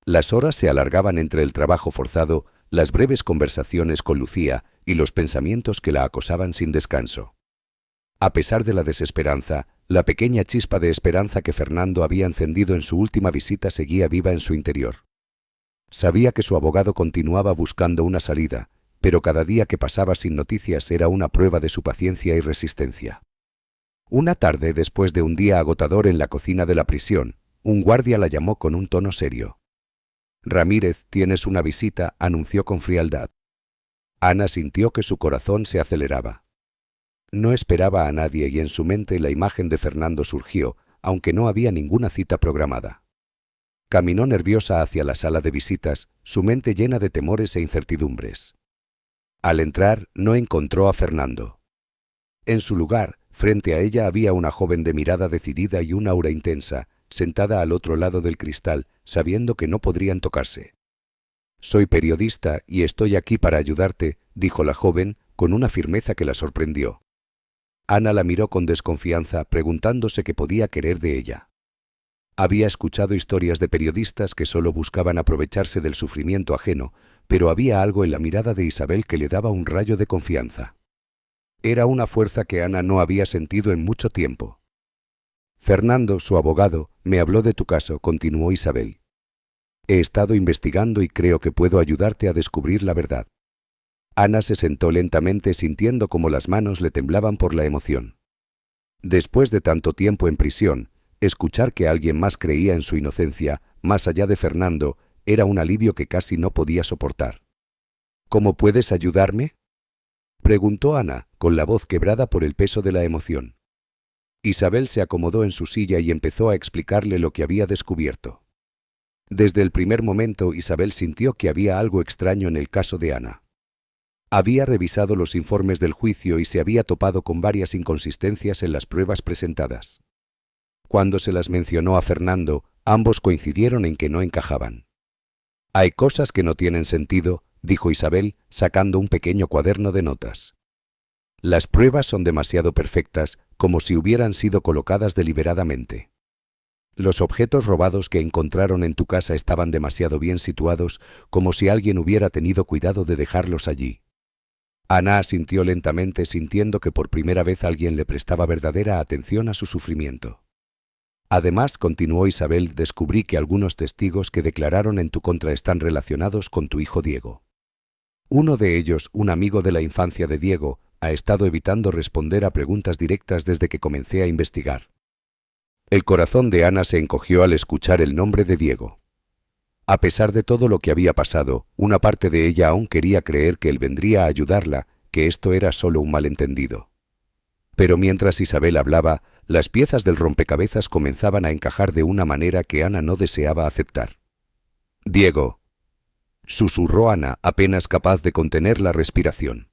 Las horas se alargaban entre el trabajo forzado, las breves conversaciones con Lucía y los pensamientos que la acosaban sin descanso. A pesar de la desesperanza, la pequeña chispa de esperanza que Fernando había encendido en su última visita seguía viva en su interior. Sabía que su abogado continuaba buscando una salida, pero cada día que pasaba sin noticias era una prueba de su paciencia y resistencia. Una tarde, después de un día agotador en la cocina de la prisión, un guardia la llamó con un tono serio. «Ramírez, tienes una visita», anunció con frialdad. Ana sintió que su corazón se aceleraba. No esperaba a nadie y en su mente la imagen de Fernando surgió, aunque no había ninguna cita programada. Caminó nerviosa hacia la sala de visitas, su mente llena de temores e incertidumbres. Al entrar, no encontró a Fernando. En su lugar, frente a ella había una joven de mirada decidida y un aura intensa, sentada al otro lado del cristal, sabiendo que no podrían tocarse. «Soy periodista y estoy aquí para ayudarte», dijo la joven, con una firmeza que la sorprendió. Ana la miró con desconfianza, preguntándose qué podía querer de ella. Había escuchado historias de periodistas que solo buscaban aprovecharse del sufrimiento ajeno, pero había algo en la mirada de Isabel que le daba un rayo de confianza. Era una fuerza que Ana no había sentido en mucho tiempo. «Fernando, su abogado, me habló de tu caso», continuó Isabel. «He estado investigando y creo que puedo ayudarte a descubrir la verdad». Ana se sentó lentamente sintiendo como las manos le temblaban por la emoción. Después de tanto tiempo en prisión, escuchar que alguien más creía en su inocencia, más allá de Fernando, era un alivio que casi no podía soportar. ¿Cómo puedes ayudarme?, preguntó Ana, con la voz quebrada por el peso de la emoción. Isabel se acomodó en su silla y empezó a explicarle lo que había descubierto. Desde el primer momento Isabel sintió que había algo extraño en el caso de Ana. Había revisado los informes del juicio y se había topado con varias inconsistencias en las pruebas presentadas. Cuando se las mencionó a Fernando, ambos coincidieron en que no encajaban. «Hay cosas que no tienen sentido», dijo Isabel, sacando un pequeño cuaderno de notas. «Las pruebas son demasiado perfectas, como si hubieran sido colocadas deliberadamente. Los objetos robados que encontraron en tu casa estaban demasiado bien situados, como si alguien hubiera tenido cuidado de dejarlos allí». Ana asintió lentamente, sintiendo que por primera vez alguien le prestaba verdadera atención a su sufrimiento. «Además», continuó Isabel, «descubrí que algunos testigos que declararon en tu contra están relacionados con tu hijo Diego. Uno de ellos, un amigo de la infancia de Diego, ha estado evitando responder a preguntas directas desde que comencé a investigar». El corazón de Ana se encogió al escuchar el nombre de Diego. A pesar de todo lo que había pasado, una parte de ella aún quería creer que él vendría a ayudarla, que esto era solo un malentendido. Pero mientras Isabel hablaba, las piezas del rompecabezas comenzaban a encajar de una manera que Ana no deseaba aceptar. «Diego», susurró Ana, apenas capaz de contener la respiración.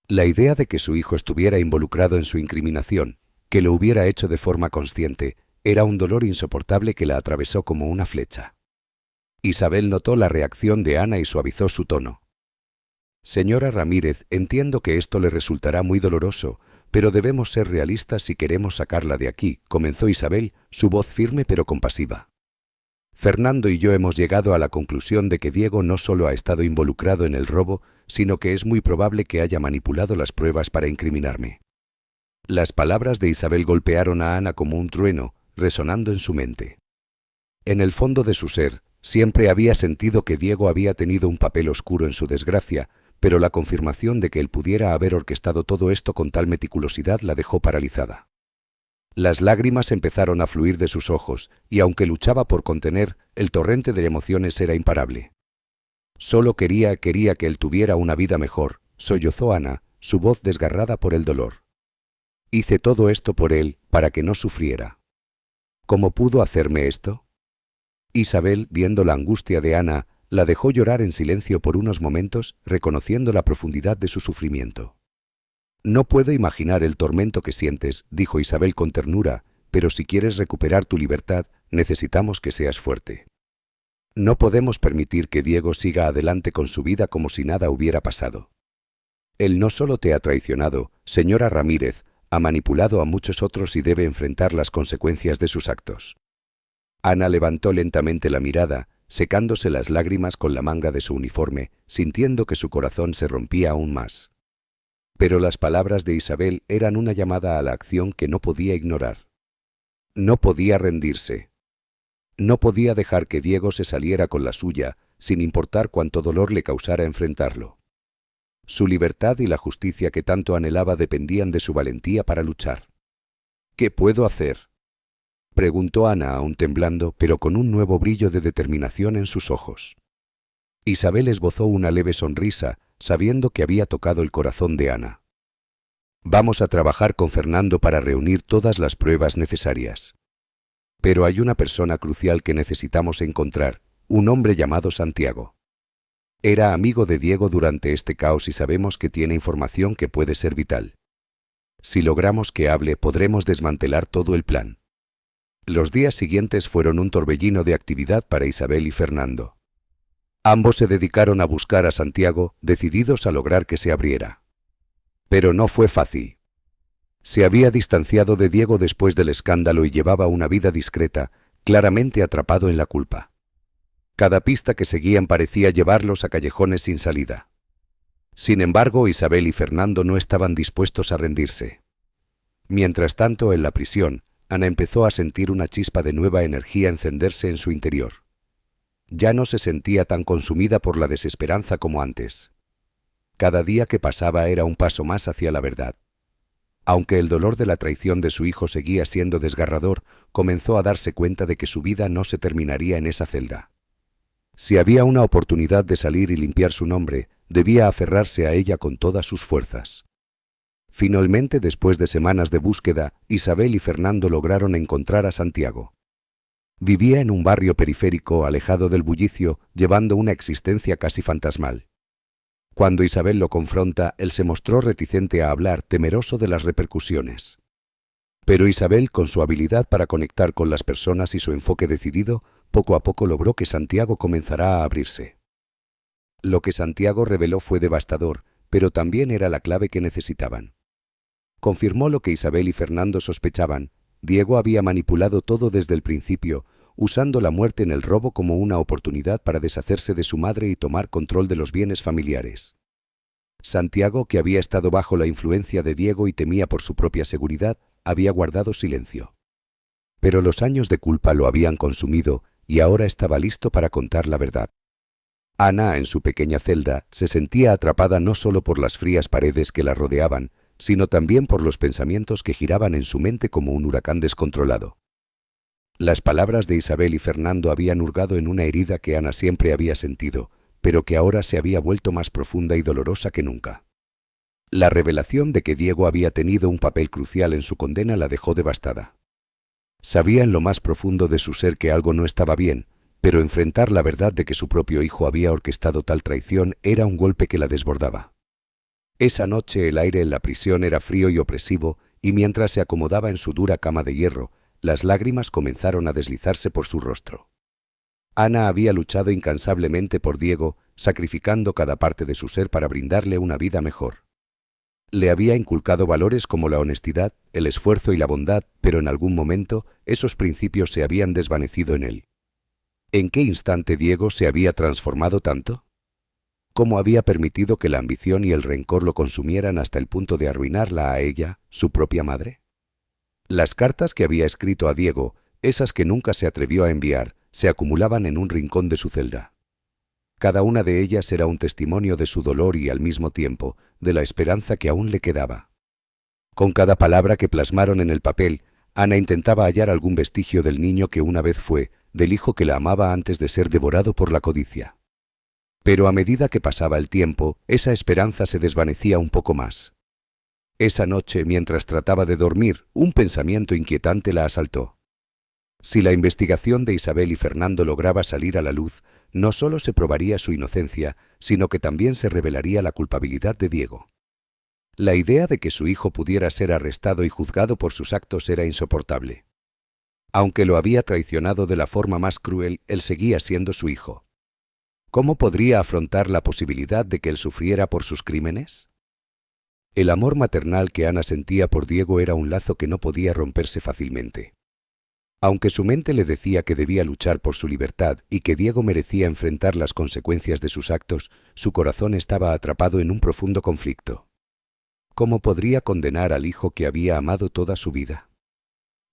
La idea de que su hijo estuviera involucrado en su incriminación, que lo hubiera hecho de forma consciente, era un dolor insoportable que la atravesó como una flecha. Isabel notó la reacción de Ana y suavizó su tono. «Señora Ramírez, entiendo que esto le resultará muy doloroso, pero debemos ser realistas si queremos sacarla de aquí», comenzó Isabel, su voz firme pero compasiva. «Fernando y yo hemos llegado a la conclusión de que Diego no solo ha estado involucrado en el robo, sino que es muy probable que haya manipulado las pruebas para incriminarme». Las palabras de Isabel golpearon a Ana como un trueno, resonando en su mente. En el fondo de su ser, siempre había sentido que Diego había tenido un papel oscuro en su desgracia, pero la confirmación de que él pudiera haber orquestado todo esto con tal meticulosidad la dejó paralizada. Las lágrimas empezaron a fluir de sus ojos, y aunque luchaba por contener, el torrente de emociones era imparable. «Solo quería que él tuviera una vida mejor», sollozó Ana, su voz desgarrada por el dolor. «Hice todo esto por él, para que no sufriera. ¿Cómo pudo hacerme esto?». Isabel, viendo la angustia de Ana, la dejó llorar en silencio por unos momentos, reconociendo la profundidad de su sufrimiento. «No puedo imaginar el tormento que sientes», dijo Isabel con ternura, «pero si quieres recuperar tu libertad, necesitamos que seas fuerte. No podemos permitir que Diego siga adelante con su vida como si nada hubiera pasado. Él no solo te ha traicionado, señora Ramírez, ha manipulado a muchos otros y debe enfrentar las consecuencias de sus actos». Ana levantó lentamente la mirada, secándose las lágrimas con la manga de su uniforme, sintiendo que su corazón se rompía aún más. Pero las palabras de Isabel eran una llamada a la acción que no podía ignorar. No podía rendirse. No podía dejar que Diego se saliera con la suya, sin importar cuánto dolor le causara enfrentarlo. Su libertad y la justicia que tanto anhelaba dependían de su valentía para luchar. «¿Qué puedo hacer?», preguntó Ana, aún temblando, pero con un nuevo brillo de determinación en sus ojos. Isabel esbozó una leve sonrisa, sabiendo que había tocado el corazón de Ana. «Vamos a trabajar con Fernando para reunir todas las pruebas necesarias. Pero hay una persona crucial que necesitamos encontrar, un hombre llamado Santiago. Era amigo de Diego durante este caos y sabemos que tiene información que puede ser vital. Si logramos que hable, podremos desmantelar todo el plan». Los días siguientes fueron un torbellino de actividad para Isabel y Fernando. Ambos se dedicaron a buscar a Santiago, decididos a lograr que se abriera. Pero no fue fácil. Se había distanciado de Diego después del escándalo y llevaba una vida discreta, claramente atrapado en la culpa. Cada pista que seguían parecía llevarlos a callejones sin salida. Sin embargo, Isabel y Fernando no estaban dispuestos a rendirse. Mientras tanto, en la prisión, Ana empezó a sentir una chispa de nueva energía encenderse en su interior. Ya no se sentía tan consumida por la desesperanza como antes. Cada día que pasaba era un paso más hacia la verdad. Aunque el dolor de la traición de su hijo seguía siendo desgarrador, comenzó a darse cuenta de que su vida no se terminaría en esa celda. Si había una oportunidad de salir y limpiar su nombre, debía aferrarse a ella con todas sus fuerzas. Finalmente, después de semanas de búsqueda, Isabel y Fernando lograron encontrar a Santiago. Vivía en un barrio periférico alejado del bullicio, llevando una existencia casi fantasmal. Cuando Isabel lo confronta, él se mostró reticente a hablar, temeroso de las repercusiones. Pero Isabel, con su habilidad para conectar con las personas y su enfoque decidido, poco a poco logró que Santiago comenzara a abrirse. Lo que Santiago reveló fue devastador, pero también era la clave que necesitaban. Confirmó lo que Isabel y Fernando sospechaban: Diego había manipulado todo desde el principio, usando la muerte en el robo como una oportunidad para deshacerse de su madre y tomar control de los bienes familiares. Santiago, que había estado bajo la influencia de Diego y temía por su propia seguridad, había guardado silencio. Pero los años de culpa lo habían consumido y ahora estaba listo para contar la verdad. Ana, en su pequeña celda, se sentía atrapada no solo por las frías paredes que la rodeaban, sino también por los pensamientos que giraban en su mente como un huracán descontrolado. Las palabras de Isabel y Fernando habían hurgado en una herida que Ana siempre había sentido, pero que ahora se había vuelto más profunda y dolorosa que nunca. La revelación de que Diego había tenido un papel crucial en su condena la dejó devastada. Sabía en lo más profundo de su ser que algo no estaba bien, pero enfrentar la verdad de que su propio hijo había orquestado tal traición era un golpe que la desbordaba. Esa noche el aire en la prisión era frío y opresivo, y mientras se acomodaba en su dura cama de hierro, las lágrimas comenzaron a deslizarse por su rostro. Ana había luchado incansablemente por Diego, sacrificando cada parte de su ser para brindarle una vida mejor. Le había inculcado valores como la honestidad, el esfuerzo y la bondad, pero en algún momento esos principios se habían desvanecido en él. ¿En qué instante Diego se había transformado tanto? ¿Cómo había permitido que la ambición y el rencor lo consumieran hasta el punto de arruinarla a ella, su propia madre? Las cartas que había escrito a Diego, esas que nunca se atrevió a enviar, se acumulaban en un rincón de su celda. Cada una de ellas era un testimonio de su dolor y, al mismo tiempo, de la esperanza que aún le quedaba. Con cada palabra que plasmaron en el papel, Ana intentaba hallar algún vestigio del niño que una vez fue, del hijo que la amaba antes de ser devorado por la codicia. Pero a medida que pasaba el tiempo, esa esperanza se desvanecía un poco más. Esa noche, mientras trataba de dormir, un pensamiento inquietante la asaltó. Si la investigación de Isabel y Fernando lograba salir a la luz, no solo se probaría su inocencia, sino que también se revelaría la culpabilidad de Diego. La idea de que su hijo pudiera ser arrestado y juzgado por sus actos era insoportable. Aunque lo había traicionado de la forma más cruel, él seguía siendo su hijo. ¿Cómo podría afrontar la posibilidad de que él sufriera por sus crímenes? El amor maternal que Ana sentía por Diego era un lazo que no podía romperse fácilmente. Aunque su mente le decía que debía luchar por su libertad y que Diego merecía enfrentar las consecuencias de sus actos, su corazón estaba atrapado en un profundo conflicto. ¿Cómo podría condenar al hijo que había amado toda su vida?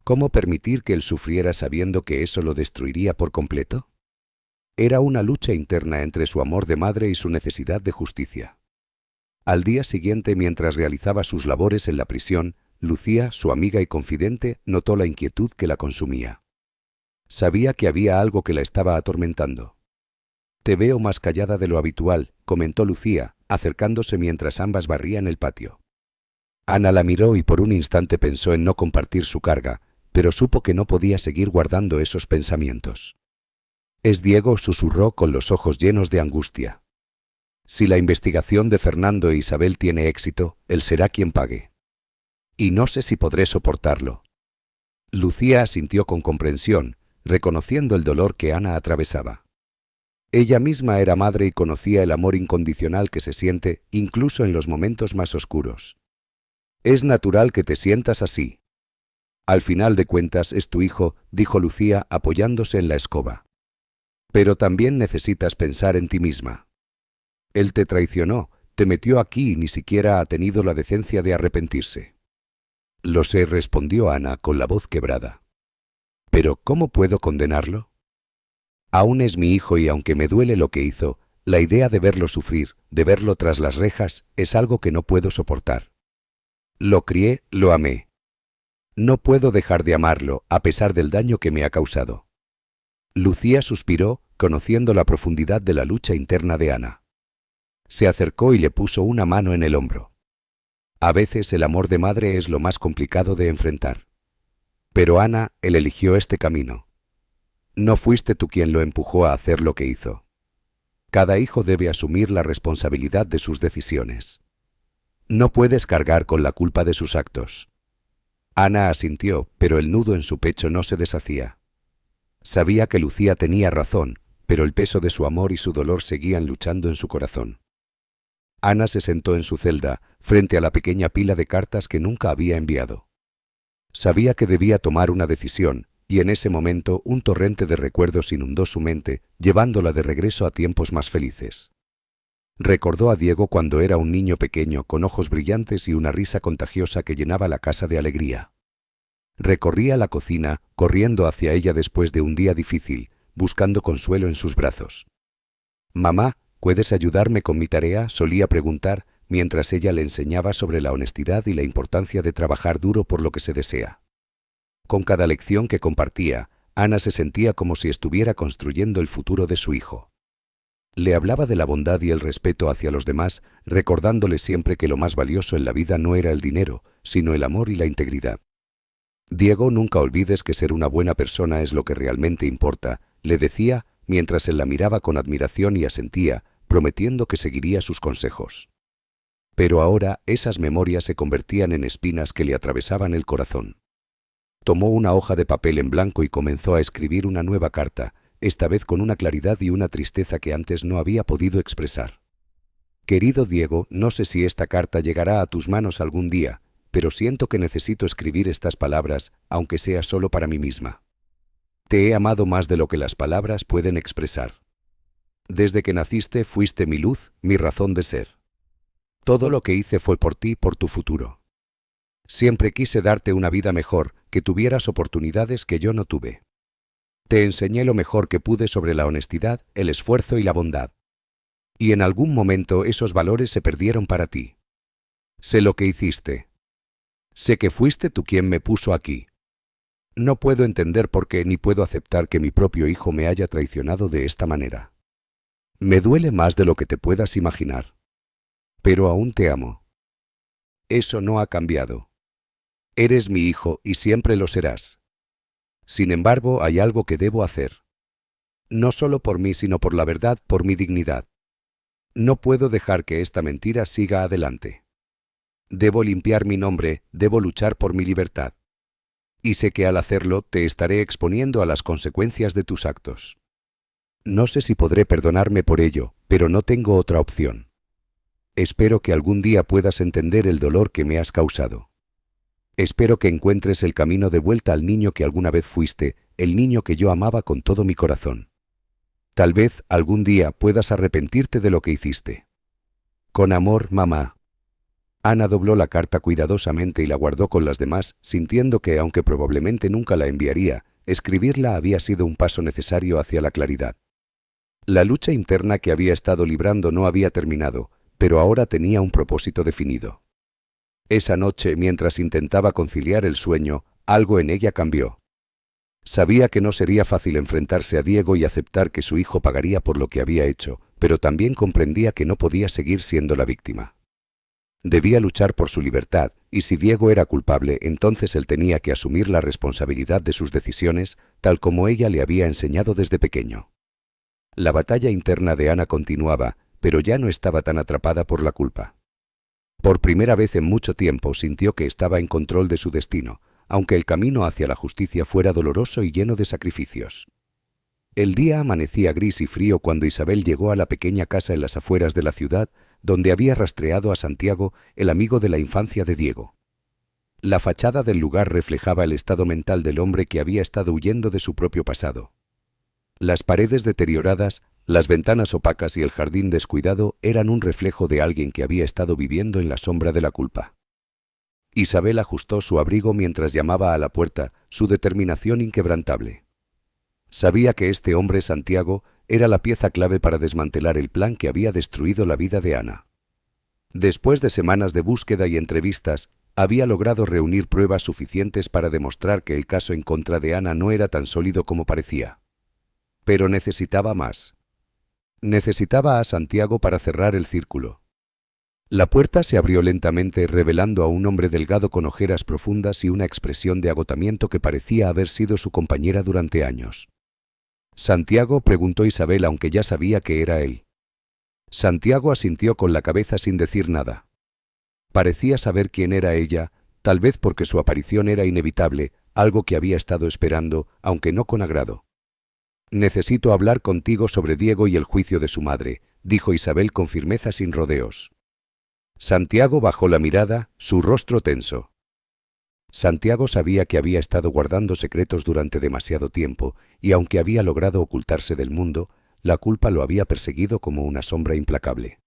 ¿Cómo permitir que él sufriera sabiendo que eso lo destruiría por completo? Era una lucha interna entre su amor de madre y su necesidad de justicia. Al día siguiente, mientras realizaba sus labores en la prisión, Lucía, su amiga y confidente, notó la inquietud que la consumía. Sabía que había algo que la estaba atormentando. «Te veo más callada de lo habitual», comentó Lucía, acercándose mientras ambas barrían el patio. Ana la miró y por un instante pensó en no compartir su carga, pero supo que no podía seguir guardando esos pensamientos. «Es Diego», susurró con los ojos llenos de angustia. «Si la investigación de Fernando e Isabel tiene éxito, él será quien pague. Y no sé si podré soportarlo». Lucía asintió con comprensión, reconociendo el dolor que Ana atravesaba. Ella misma era madre y conocía el amor incondicional que se siente incluso en los momentos más oscuros. «Es natural que te sientas así. Al final de cuentas es tu hijo», dijo Lucía apoyándose en la escoba. «Pero también necesitas pensar en ti misma. Él te traicionó, te metió aquí y ni siquiera ha tenido la decencia de arrepentirse». «Lo sé», respondió Ana con la voz quebrada. «Pero ¿cómo puedo condenarlo? Aún es mi hijo y aunque me duele lo que hizo, La idea de verlo sufrir, de verlo tras las rejas, es algo que no puedo soportar. Lo crié, lo amé. No puedo dejar de amarlo, a pesar del daño que me ha causado. Lucía suspiró, conociendo la profundidad de la lucha interna de Ana. Se acercó y le puso una mano en el hombro. A veces el amor de madre es lo más complicado de enfrentar. Pero Ana, él eligió este camino. No fuiste tú quien lo empujó a hacer lo que hizo. Cada hijo debe asumir la responsabilidad de sus decisiones. No puedes cargar con la culpa de sus actos. Ana asintió, pero el nudo en su pecho no se deshacía. Sabía que Lucía tenía razón, pero el peso de su amor y su dolor seguían luchando en su corazón. Ana se sentó en su celda, frente a la pequeña pila de cartas que nunca había enviado. Sabía que debía tomar una decisión, y en ese momento un torrente de recuerdos inundó su mente, llevándola de regreso a tiempos más felices. Recordó a Diego cuando era un niño pequeño, con ojos brillantes y una risa contagiosa que llenaba la casa de alegría. Recorría la cocina, corriendo hacia ella después de un día difícil, buscando consuelo en sus brazos. «Mamá, ¿puedes ayudarme con mi tarea?», solía preguntar, mientras ella le enseñaba sobre la honestidad y la importancia de trabajar duro por lo que se desea. Con cada lección que compartía, Ana se sentía como si estuviera construyendo el futuro de su hijo. Le hablaba de la bondad y el respeto hacia los demás, recordándole siempre que lo más valioso en la vida no era el dinero, sino el amor y la integridad. «Diego, nunca olvides que ser una buena persona es lo que realmente importa», le decía, mientras él la miraba con admiración y asentía, prometiendo que seguiría sus consejos. Pero ahora esas memorias se convertían en espinas que le atravesaban el corazón. Tomó una hoja de papel en blanco y comenzó a escribir una nueva carta, esta vez con una claridad y una tristeza que antes no había podido expresar. «Querido Diego, no sé si esta carta llegará a tus manos algún día, pero siento que necesito escribir estas palabras, aunque sea solo para mí misma. Te he amado más de lo que las palabras pueden expresar. Desde que naciste fuiste mi luz, mi razón de ser. Todo lo que hice fue por ti, por tu futuro. Siempre quise darte una vida mejor, que tuvieras oportunidades que yo no tuve. Te enseñé lo mejor que pude sobre la honestidad, el esfuerzo y la bondad. Y en algún momento esos valores se perdieron para ti. Sé lo que hiciste. Sé que fuiste tú quien me puso aquí. No puedo entender por qué ni puedo aceptar que mi propio hijo me haya traicionado de esta manera. Me duele más de lo que te puedas imaginar. Pero aún te amo. Eso no ha cambiado. Eres mi hijo y siempre lo serás. Sin embargo, hay algo que debo hacer. No solo por mí, sino por la verdad, por mi dignidad. No puedo dejar que esta mentira siga adelante. Debo limpiar mi nombre, debo luchar por mi libertad. Y sé que al hacerlo te estaré exponiendo a las consecuencias de tus actos. No sé si podré perdonarme por ello, pero no tengo otra opción. Espero que algún día puedas entender el dolor que me has causado. Espero que encuentres el camino de vuelta al niño que alguna vez fuiste, el niño que yo amaba con todo mi corazón. Tal vez algún día puedas arrepentirte de lo que hiciste. Con amor, mamá». Ana dobló la carta cuidadosamente y la guardó con las demás, sintiendo que, aunque probablemente nunca la enviaría, escribirla había sido un paso necesario hacia la claridad. La lucha interna que había estado librando no había terminado, pero ahora tenía un propósito definido. Esa noche, mientras intentaba conciliar el sueño, algo en ella cambió. Sabía que no sería fácil enfrentarse a Diego y aceptar que su hijo pagaría por lo que había hecho, pero también comprendía que no podía seguir siendo la víctima. Debía luchar por su libertad, y si Diego era culpable, entonces él tenía que asumir la responsabilidad de sus decisiones, tal como ella le había enseñado desde pequeño. La batalla interna de Ana continuaba, pero ya no estaba tan atrapada por la culpa. Por primera vez en mucho tiempo sintió que estaba en control de su destino, aunque el camino hacia la justicia fuera doloroso y lleno de sacrificios. El día amanecía gris y frío cuando Isabel llegó a la pequeña casa en las afueras de la ciudad, donde había rastreado a Santiago, el amigo de la infancia de Diego. La fachada del lugar reflejaba el estado mental del hombre que había estado huyendo de su propio pasado. Las paredes deterioradas, las ventanas opacas y el jardín descuidado eran un reflejo de alguien que había estado viviendo en la sombra de la culpa. Isabel ajustó su abrigo mientras llamaba a la puerta, su determinación inquebrantable. Sabía que este hombre, Santiago, era la pieza clave para desmantelar el plan que había destruido la vida de Ana. Después de semanas de búsqueda y entrevistas, había logrado reunir pruebas suficientes para demostrar que el caso en contra de Ana no era tan sólido como parecía. Pero necesitaba más. Necesitaba a Santiago para cerrar el círculo. La puerta se abrió lentamente, revelando a un hombre delgado con ojeras profundas y una expresión de agotamiento que parecía haber sido su compañera durante años. «¿Santiago?», preguntó Isabel, aunque ya sabía que era él. Santiago asintió con la cabeza sin decir nada. Parecía saber quién era ella, tal vez porque su aparición era inevitable, algo que había estado esperando, aunque no con agrado. «Necesito hablar contigo sobre Diego y el juicio de su madre», dijo Isabel con firmeza sin rodeos. Santiago bajó la mirada, su rostro tenso. Santiago sabía que había estado guardando secretos durante demasiado tiempo, y aunque había logrado ocultarse del mundo, la culpa lo había perseguido como una sombra implacable.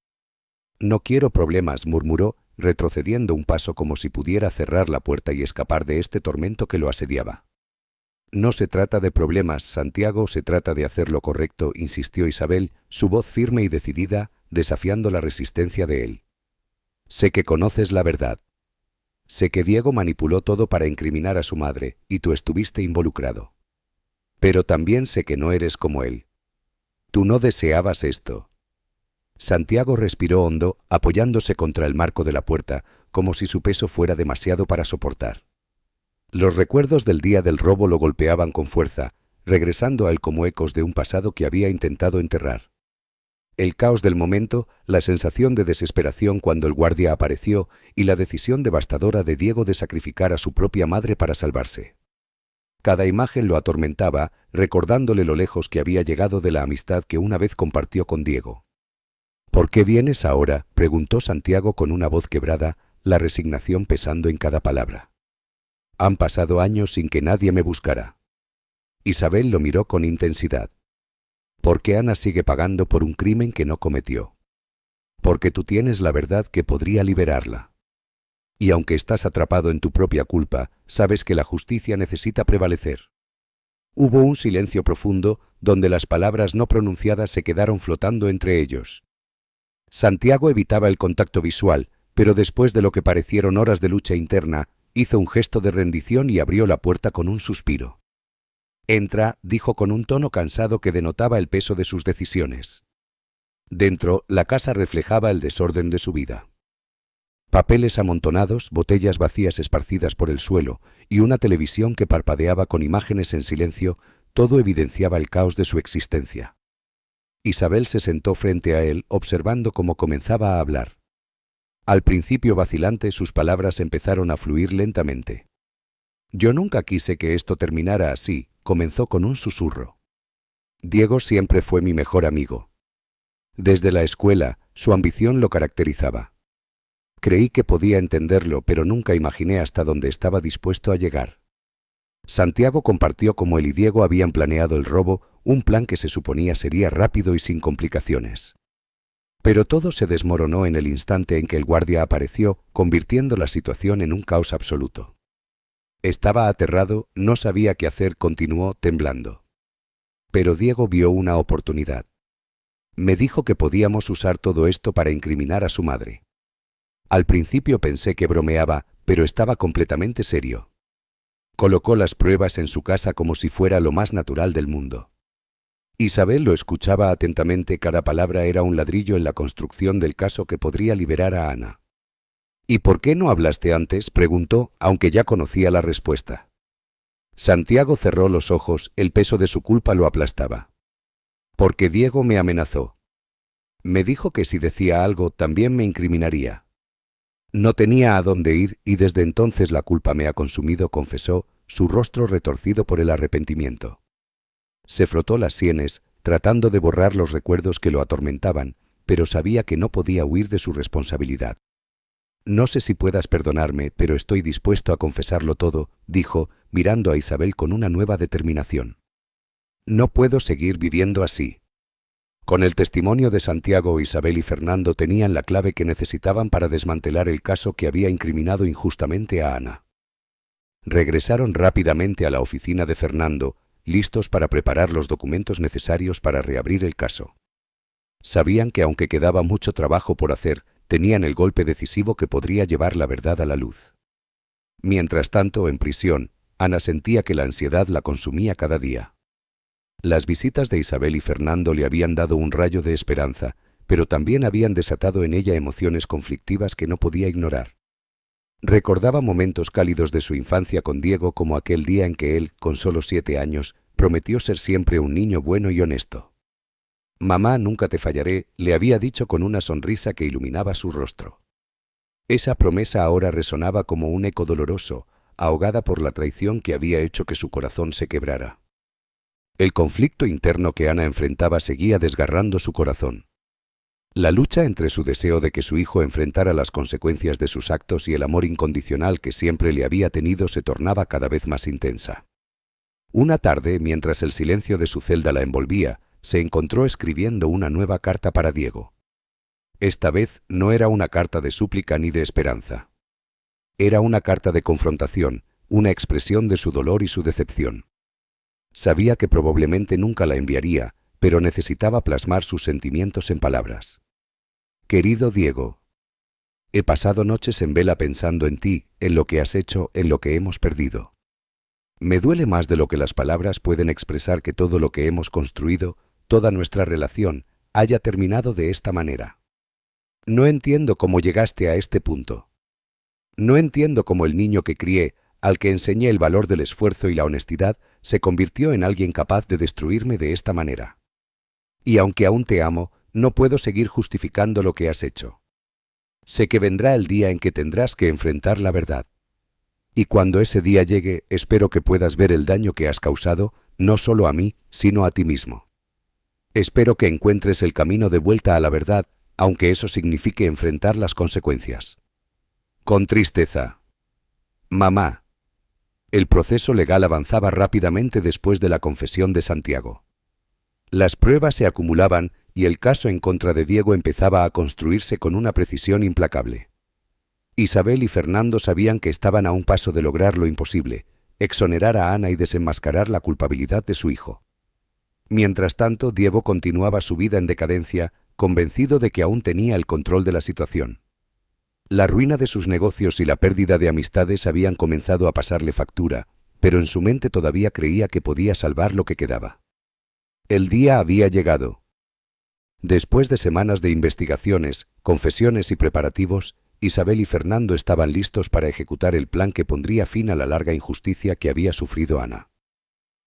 «No quiero problemas», murmuró, retrocediendo un paso como si pudiera cerrar la puerta y escapar de este tormento que lo asediaba. «No se trata de problemas, Santiago, se trata de hacer lo correcto», insistió Isabel, su voz firme y decidida, desafiando la resistencia de él. «Sé que conoces la verdad. Sé que Diego manipuló todo para incriminar a su madre, y tú estuviste involucrado. Pero también sé que no eres como él. Tú no deseabas esto». Santiago respiró hondo, apoyándose contra el marco de la puerta, como si su peso fuera demasiado para soportar. Los recuerdos del día del robo lo golpeaban con fuerza, regresando a él como ecos de un pasado que había intentado enterrar. El caos del momento, la sensación de desesperación cuando el guardia apareció y la decisión devastadora de Diego de sacrificar a su propia madre para salvarse. Cada imagen lo atormentaba, recordándole lo lejos que había llegado de la amistad que una vez compartió con Diego. «¿Por qué vienes ahora?», preguntó Santiago con una voz quebrada, la resignación pesando en cada palabra. «Han pasado años sin que nadie me buscara». Isabel lo miró con intensidad. «Porque Ana sigue pagando por un crimen que no cometió. Porque tú tienes la verdad que podría liberarla. Y aunque estás atrapado en tu propia culpa, sabes que la justicia necesita prevalecer». Hubo un silencio profundo, donde las palabras no pronunciadas se quedaron flotando entre ellos. Santiago evitaba el contacto visual, pero después de lo que parecieron horas de lucha interna, hizo un gesto de rendición y abrió la puerta con un suspiro. «Entra», dijo con un tono cansado que denotaba el peso de sus decisiones. Dentro, la casa reflejaba el desorden de su vida. Papeles amontonados, botellas vacías esparcidas por el suelo y una televisión que parpadeaba con imágenes en silencio, todo evidenciaba el caos de su existencia. Isabel se sentó frente a él, observando cómo comenzaba a hablar. Al principio vacilante, sus palabras empezaron a fluir lentamente. «Yo nunca quise que esto terminara así», comenzó con un susurro. «Diego siempre fue mi mejor amigo. Desde la escuela, su ambición lo caracterizaba. Creí que podía entenderlo, pero nunca imaginé hasta dónde estaba dispuesto a llegar». Santiago compartió cómo él y Diego habían planeado el robo, un plan que se suponía sería rápido y sin complicaciones. Pero todo se desmoronó en el instante en que el guardia apareció, convirtiendo la situación en un caos absoluto. Estaba aterrado, no sabía qué hacer, continuó temblando. Pero Diego vio una oportunidad. Me dijo que podíamos usar todo esto para incriminar a su madre. Al principio pensé que bromeaba, pero estaba completamente serio. Colocó las pruebas en su casa como si fuera lo más natural del mundo. Isabel lo escuchaba atentamente, cada palabra era un ladrillo en la construcción del caso que podría liberar a Ana. «¿Y por qué no hablaste antes?», preguntó, aunque ya conocía la respuesta. Santiago cerró los ojos, el peso de su culpa lo aplastaba. «Porque Diego me amenazó. Me dijo que si decía algo también me incriminaría. No tenía a dónde ir y desde entonces la culpa me ha consumido», confesó, su rostro retorcido por el arrepentimiento. Se frotó las sienes, tratando de borrar los recuerdos que lo atormentaban, pero sabía que no podía huir de su responsabilidad. «No sé si puedas perdonarme, pero estoy dispuesto a confesarlo todo», dijo, mirando a Isabel con una nueva determinación. «No puedo seguir viviendo así». Con el testimonio de Santiago, Isabel y Fernando tenían la clave que necesitaban para desmantelar el caso que había incriminado injustamente a Ana. Regresaron rápidamente a la oficina de Fernando, listos para preparar los documentos necesarios para reabrir el caso. Sabían que aunque quedaba mucho trabajo por hacer, tenían el golpe decisivo que podría llevar la verdad a la luz. Mientras tanto, en prisión, Ana sentía que la ansiedad la consumía cada día. Las visitas de Isabel y Fernando le habían dado un rayo de esperanza, pero también habían desatado en ella emociones conflictivas que no podía ignorar. Recordaba momentos cálidos de su infancia con Diego, como aquel día en que él, con solo 7 años, prometió ser siempre un niño bueno y honesto. «Mamá, nunca te fallaré», le había dicho con una sonrisa que iluminaba su rostro. Esa promesa ahora resonaba como un eco doloroso, ahogada por la traición que había hecho que su corazón se quebrara. El conflicto interno que Ana enfrentaba seguía desgarrando su corazón. La lucha entre su deseo de que su hijo enfrentara las consecuencias de sus actos y el amor incondicional que siempre le había tenido se tornaba cada vez más intensa. Una tarde, mientras el silencio de su celda la envolvía, se encontró escribiendo una nueva carta para Diego. Esta vez no era una carta de súplica ni de esperanza. Era una carta de confrontación, una expresión de su dolor y su decepción. Sabía que probablemente nunca la enviaría, pero necesitaba plasmar sus sentimientos en palabras. Querido Diego, he pasado noches en vela pensando en ti, en lo que has hecho, en lo que hemos perdido. Me duele más de lo que las palabras pueden expresar que todo lo que hemos construido, toda nuestra relación, haya terminado de esta manera. No entiendo cómo llegaste a este punto. No entiendo cómo el niño que crié, al que enseñé el valor del esfuerzo y la honestidad, se convirtió en alguien capaz de destruirme de esta manera. Y aunque aún te amo, no puedo seguir justificando lo que has hecho. Sé que vendrá el día en que tendrás que enfrentar la verdad. Y cuando ese día llegue, espero que puedas ver el daño que has causado, no solo a mí, sino a ti mismo. Espero que encuentres el camino de vuelta a la verdad, aunque eso signifique enfrentar las consecuencias. Con tristeza. Mamá. El proceso legal avanzaba rápidamente después de la confesión de Santiago. Las pruebas se acumulaban y el caso en contra de Diego empezaba a construirse con una precisión implacable. Isabel y Fernando sabían que estaban a un paso de lograr lo imposible, exonerar a Ana y desenmascarar la culpabilidad de su hijo. Mientras tanto, Diego continuaba su vida en decadencia, convencido de que aún tenía el control de la situación. La ruina de sus negocios y la pérdida de amistades habían comenzado a pasarle factura, pero en su mente todavía creía que podía salvar lo que quedaba. El día había llegado. Después de semanas de investigaciones, confesiones y preparativos, Isabel y Fernando estaban listos para ejecutar el plan que pondría fin a la larga injusticia que había sufrido Ana.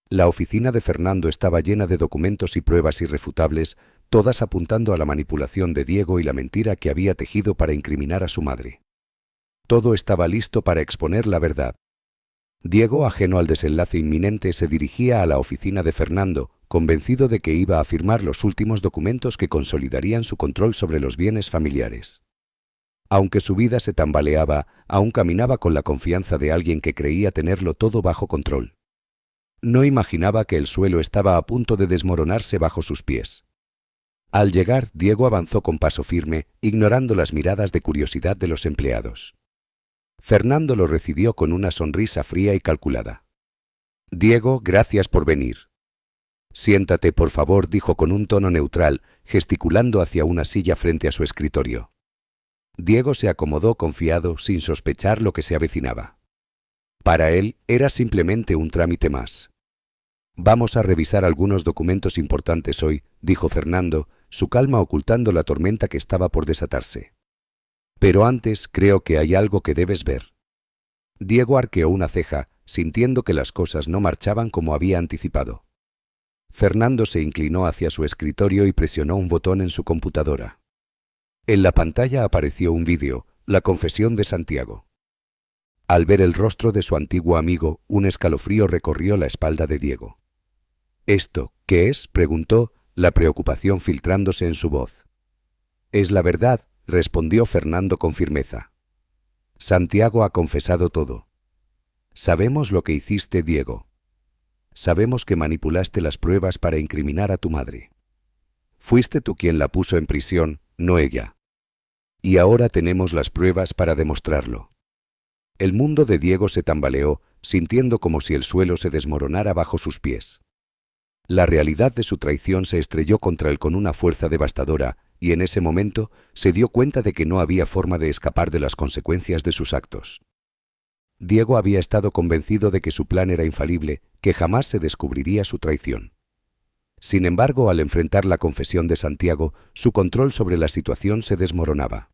La oficina de Fernando estaba llena de documentos y pruebas irrefutables, todas apuntando a la manipulación de Diego y la mentira que había tejido para incriminar a su madre. Todo estaba listo para exponer la verdad. Diego, ajeno al desenlace inminente, se dirigía a la oficina de Fernando, convencido de que iba a firmar los últimos documentos que consolidarían su control sobre los bienes familiares. Aunque su vida se tambaleaba, aún caminaba con la confianza de alguien que creía tenerlo todo bajo control. No imaginaba que el suelo estaba a punto de desmoronarse bajo sus pies. Al llegar, Diego avanzó con paso firme, ignorando las miradas de curiosidad de los empleados. Fernando lo recibió con una sonrisa fría y calculada. «Diego, gracias por venir». «Siéntate, por favor», dijo con un tono neutral, gesticulando hacia una silla frente a su escritorio. Diego se acomodó confiado, sin sospechar lo que se avecinaba. Para él era simplemente un trámite más. «Vamos a revisar algunos documentos importantes hoy», dijo Fernando, su calma ocultando la tormenta que estaba por desatarse. «Pero antes creo que hay algo que debes ver». Diego arqueó una ceja, sintiendo que las cosas no marchaban como había anticipado. Fernando se inclinó hacia su escritorio y presionó un botón en su computadora. En la pantalla apareció un vídeo, la confesión de Santiago. Al ver el rostro de su antiguo amigo, un escalofrío recorrió la espalda de Diego. «¿Esto qué es?», preguntó, la preocupación filtrándose en su voz. «Es la verdad», respondió Fernando con firmeza. «Santiago ha confesado todo. Sabemos lo que hiciste, Diego. Sabemos que manipulaste las pruebas para incriminar a tu madre. Fuiste tú quien la puso en prisión, no ella. Y ahora tenemos las pruebas para demostrarlo». El mundo de Diego se tambaleó, sintiendo como si el suelo se desmoronara bajo sus pies. La realidad de su traición se estrelló contra él con una fuerza devastadora, y en ese momento se dio cuenta de que no había forma de escapar de las consecuencias de sus actos. Diego había estado convencido de que su plan era infalible, que jamás se descubriría su traición. Sin embargo, al enfrentar la confesión de Santiago, su control sobre la situación se desmoronaba.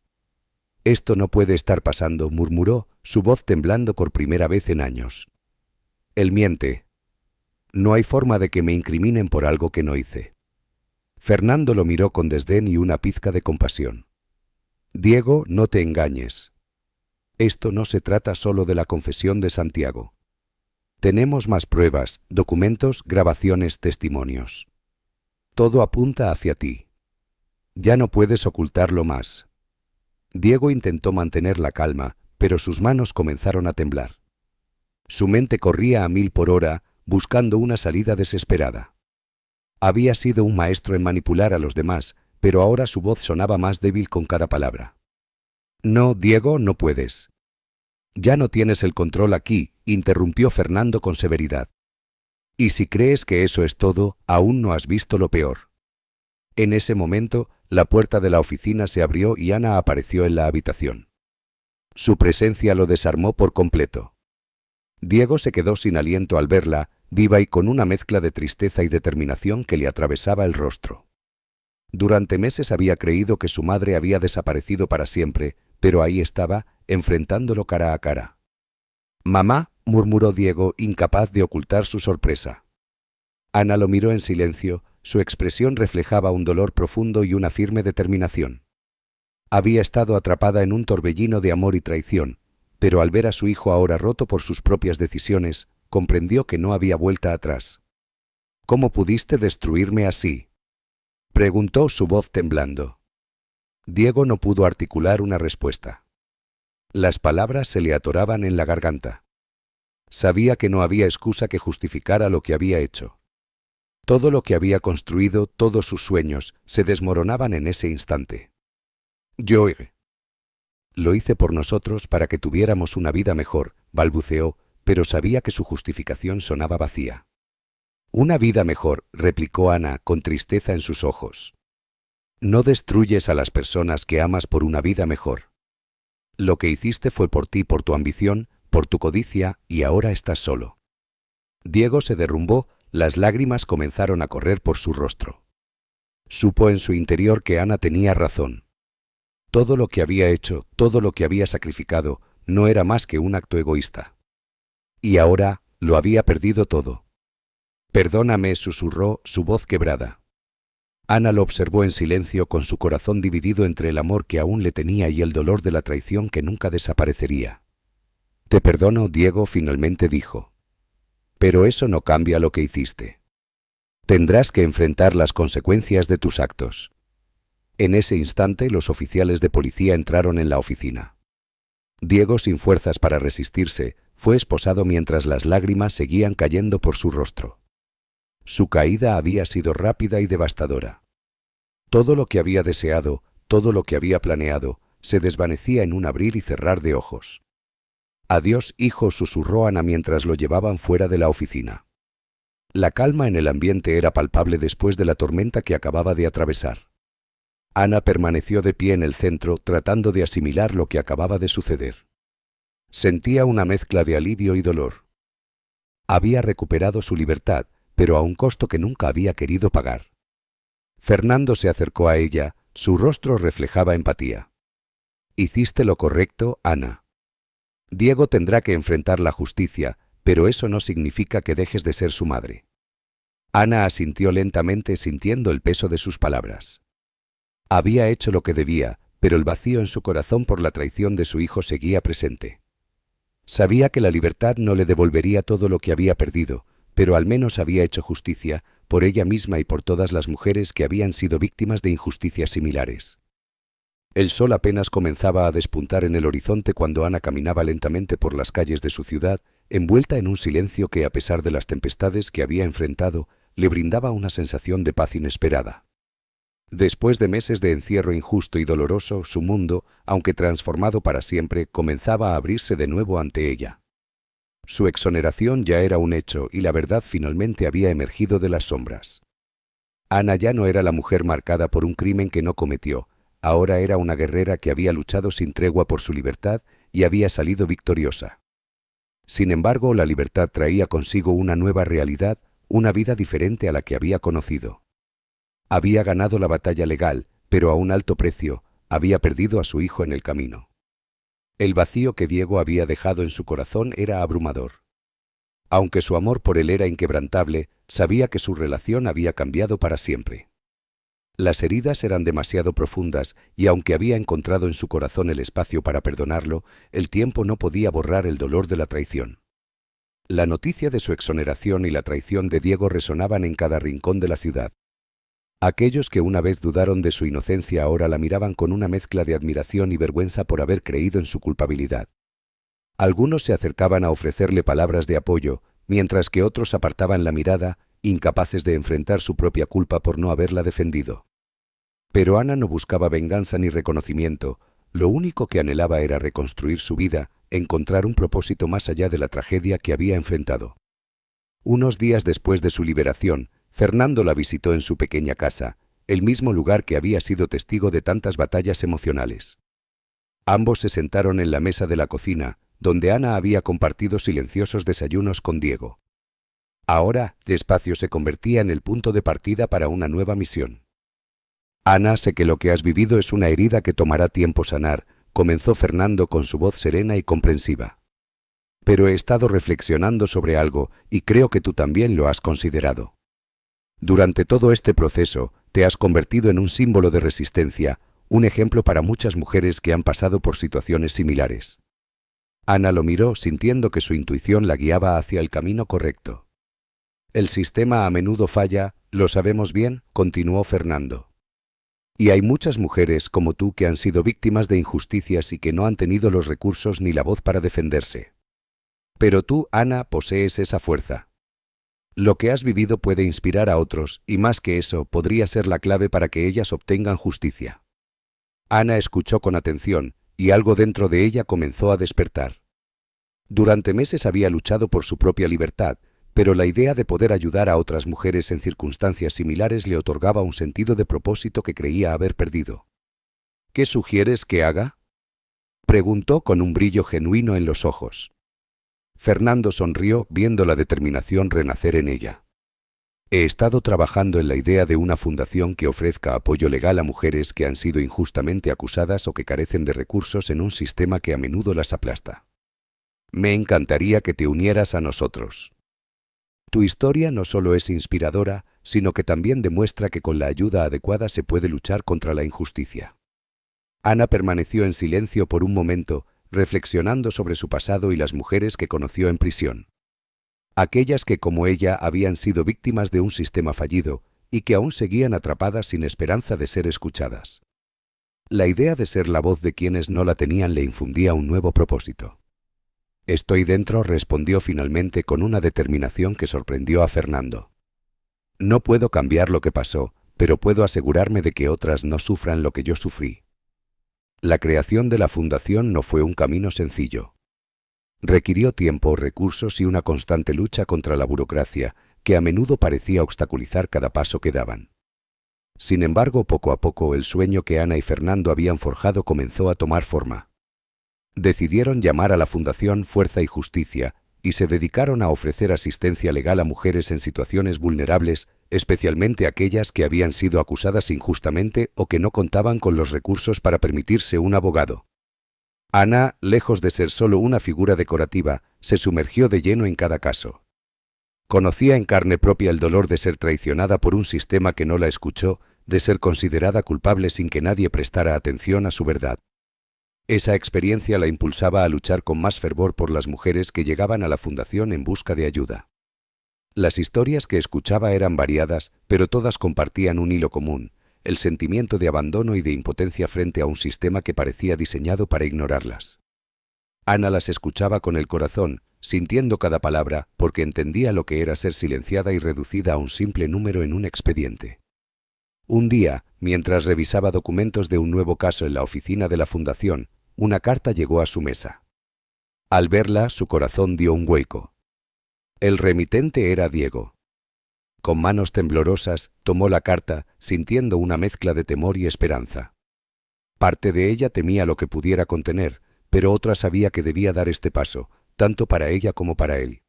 «Esto no puede estar pasando», murmuró, su voz temblando por primera vez en años. «Él miente. No hay forma de que me incriminen por algo que no hice». Fernando lo miró con desdén y una pizca de compasión. «Diego, no te engañes. Esto no se trata solo de la confesión de Santiago. Tenemos más pruebas, documentos, grabaciones, testimonios. Todo apunta hacia ti. Ya no puedes ocultarlo más». Diego intentó mantener la calma, pero sus manos comenzaron a temblar. Su mente corría a 1000 por hora, buscando una salida desesperada. Había sido un maestro en manipular a los demás, pero ahora su voz sonaba más débil con cada palabra. «No, Diego, no puedes». «Ya no tienes el control aquí», interrumpió Fernando con severidad. «Y si crees que eso es todo, aún no has visto lo peor». En ese momento, la puerta de la oficina se abrió y Ana apareció en la habitación. Su presencia lo desarmó por completo. Diego se quedó sin aliento al verla, viva y con una mezcla de tristeza y determinación que le atravesaba el rostro. Durante meses había creído que su madre había desaparecido para siempre, pero ahí estaba, enfrentándolo cara a cara. «Mamá», murmuró Diego, incapaz de ocultar su sorpresa. Ana lo miró en silencio, su expresión reflejaba un dolor profundo y una firme determinación. Había estado atrapada en un torbellino de amor y traición, pero al ver a su hijo ahora roto por sus propias decisiones, comprendió que no había vuelta atrás. «¿Cómo pudiste destruirme así?», preguntó su voz temblando. Diego no pudo articular una respuesta. Las palabras se le atoraban en la garganta. Sabía que no había excusa que justificara lo que había hecho. Todo lo que había construido, todos sus sueños, se desmoronaban en ese instante. «Yo lo hice por nosotros para que tuviéramos una vida mejor», balbuceó, pero sabía que su justificación sonaba vacía. «Una vida mejor», replicó Ana, con tristeza en sus ojos. «No destruyes a las personas que amas por una vida mejor. Lo que hiciste fue por ti, por tu ambición, por tu codicia, y ahora estás solo». Diego se derrumbó, las lágrimas comenzaron a correr por su rostro. Supo en su interior que Ana tenía razón. Todo lo que había hecho, todo lo que había sacrificado, no era más que un acto egoísta. Y ahora lo había perdido todo. «Perdóname», susurró, su voz quebrada. Ana lo observó en silencio, con su corazón dividido entre el amor que aún le tenía y el dolor de la traición que nunca desaparecería. «Te perdono», Diego finalmente dijo. «Pero eso no cambia lo que hiciste. Tendrás que enfrentar las consecuencias de tus actos». En ese instante los oficiales de policía entraron en la oficina. Diego, sin fuerzas para resistirse, fue esposado mientras las lágrimas seguían cayendo por su rostro. Su caída había sido rápida y devastadora. Todo lo que había deseado, todo lo que había planeado, se desvanecía en un abrir y cerrar de ojos. «Adiós, hijo», susurró Ana mientras lo llevaban fuera de la oficina. La calma en el ambiente era palpable después de la tormenta que acababa de atravesar. Ana permaneció de pie en el centro, tratando de asimilar lo que acababa de suceder. Sentía una mezcla de alivio y dolor. Había recuperado su libertad, pero a un costo que nunca había querido pagar. Fernando se acercó a ella, su rostro reflejaba empatía. «Hiciste lo correcto, Ana. Diego tendrá que enfrentar la justicia, pero eso no significa que dejes de ser su madre». Ana asintió lentamente, sintiendo el peso de sus palabras. Había hecho lo que debía, pero el vacío en su corazón por la traición de su hijo seguía presente. Sabía que la libertad no le devolvería todo lo que había perdido, pero al menos había hecho justicia por ella misma y por todas las mujeres que habían sido víctimas de injusticias similares. El sol apenas comenzaba a despuntar en el horizonte cuando Ana caminaba lentamente por las calles de su ciudad, envuelta en un silencio que, a pesar de las tempestades que había enfrentado, le brindaba una sensación de paz inesperada. Después de meses de encierro injusto y doloroso, su mundo, aunque transformado para siempre, comenzaba a abrirse de nuevo ante ella. Su exoneración ya era un hecho y la verdad finalmente había emergido de las sombras. Ana ya no era la mujer marcada por un crimen que no cometió, ahora era una guerrera que había luchado sin tregua por su libertad y había salido victoriosa. Sin embargo, la libertad traía consigo una nueva realidad, una vida diferente a la que había conocido. Había ganado la batalla legal, pero a un alto precio, había perdido a su hijo en el camino. El vacío que Diego había dejado en su corazón era abrumador. Aunque su amor por él era inquebrantable, sabía que su relación había cambiado para siempre. Las heridas eran demasiado profundas y aunque había encontrado en su corazón el espacio para perdonarlo, el tiempo no podía borrar el dolor de la traición. La noticia de su exoneración y la traición de Diego resonaban en cada rincón de la ciudad. Aquellos que una vez dudaron de su inocencia ahora la miraban con una mezcla de admiración y vergüenza por haber creído en su culpabilidad. Algunos se acercaban a ofrecerle palabras de apoyo, mientras que otros apartaban la mirada, incapaces de enfrentar su propia culpa por no haberla defendido. Pero Ana no buscaba venganza ni reconocimiento, lo único que anhelaba era reconstruir su vida, encontrar un propósito más allá de la tragedia que había enfrentado. Unos días después de su liberación, Fernando la visitó en su pequeña casa, el mismo lugar que había sido testigo de tantas batallas emocionales. Ambos se sentaron en la mesa de la cocina, donde Ana había compartido silenciosos desayunos con Diego. Ahora, despacio se convertía en el punto de partida para una nueva misión. Ana, sé que lo que has vivido es una herida que tomará tiempo sanar, comenzó Fernando con su voz serena y comprensiva. Pero he estado reflexionando sobre algo y creo que tú también lo has considerado. Durante todo este proceso, te has convertido en un símbolo de resistencia, un ejemplo para muchas mujeres que han pasado por situaciones similares. Ana lo miró sintiendo que su intuición la guiaba hacia el camino correcto. El sistema a menudo falla, lo sabemos bien, continuó Fernando. Y hay muchas mujeres como tú que han sido víctimas de injusticias y que no han tenido los recursos ni la voz para defenderse. Pero tú, Ana, posees esa fuerza. Lo que has vivido puede inspirar a otros, y más que eso, podría ser la clave para que ellas obtengan justicia. Ana escuchó con atención, y algo dentro de ella comenzó a despertar. Durante meses había luchado por su propia libertad, pero la idea de poder ayudar a otras mujeres en circunstancias similares le otorgaba un sentido de propósito que creía haber perdido. ¿Qué sugieres que haga?, preguntó con un brillo genuino en los ojos. Fernando sonrió viendo la determinación renacer en ella. He estado trabajando en la idea de una fundación que ofrezca apoyo legal a mujeres que han sido injustamente acusadas o que carecen de recursos en un sistema que a menudo las aplasta. Me encantaría que te unieras a nosotros. Tu historia no solo es inspiradora, sino que también demuestra que con la ayuda adecuada se puede luchar contra la injusticia. Ana permaneció en silencio por un momento, reflexionando sobre su pasado y las mujeres que conoció en prisión. Aquellas que, como ella, habían sido víctimas de un sistema fallido y que aún seguían atrapadas sin esperanza de ser escuchadas. La idea de ser la voz de quienes no la tenían le infundía un nuevo propósito. Estoy dentro, respondió finalmente con una determinación que sorprendió a Fernando. No puedo cambiar lo que pasó, pero puedo asegurarme de que otras no sufran lo que yo sufrí. La creación de la fundación no fue un camino sencillo. Requirió tiempo, recursos y una constante lucha contra la burocracia, que a menudo parecía obstaculizar cada paso que daban. Sin embargo, poco a poco el sueño que Ana y Fernando habían forjado comenzó a tomar forma. Decidieron llamar a la Fundación Fuerza y Justicia y se dedicaron a ofrecer asistencia legal a mujeres en situaciones vulnerables, especialmente aquellas que habían sido acusadas injustamente o que no contaban con los recursos para permitirse un abogado. Ana, lejos de ser solo una figura decorativa, se sumergió de lleno en cada caso. Conocía en carne propia el dolor de ser traicionada por un sistema que no la escuchó, de ser considerada culpable sin que nadie prestara atención a su verdad. Esa experiencia la impulsaba a luchar con más fervor por las mujeres que llegaban a la fundación en busca de ayuda. Las historias que escuchaba eran variadas, pero todas compartían un hilo común, el sentimiento de abandono y de impotencia frente a un sistema que parecía diseñado para ignorarlas. Ana las escuchaba con el corazón, sintiendo cada palabra, porque entendía lo que era ser silenciada y reducida a un simple número en un expediente. Un día, mientras revisaba documentos de un nuevo caso en la oficina de la fundación, una carta llegó a su mesa. Al verla, su corazón dio un vuelco. El remitente era Diego. Con manos temblorosas, tomó la carta, sintiendo una mezcla de temor y esperanza. Parte de ella temía lo que pudiera contener, pero otra sabía que debía dar este paso, tanto para ella como para él.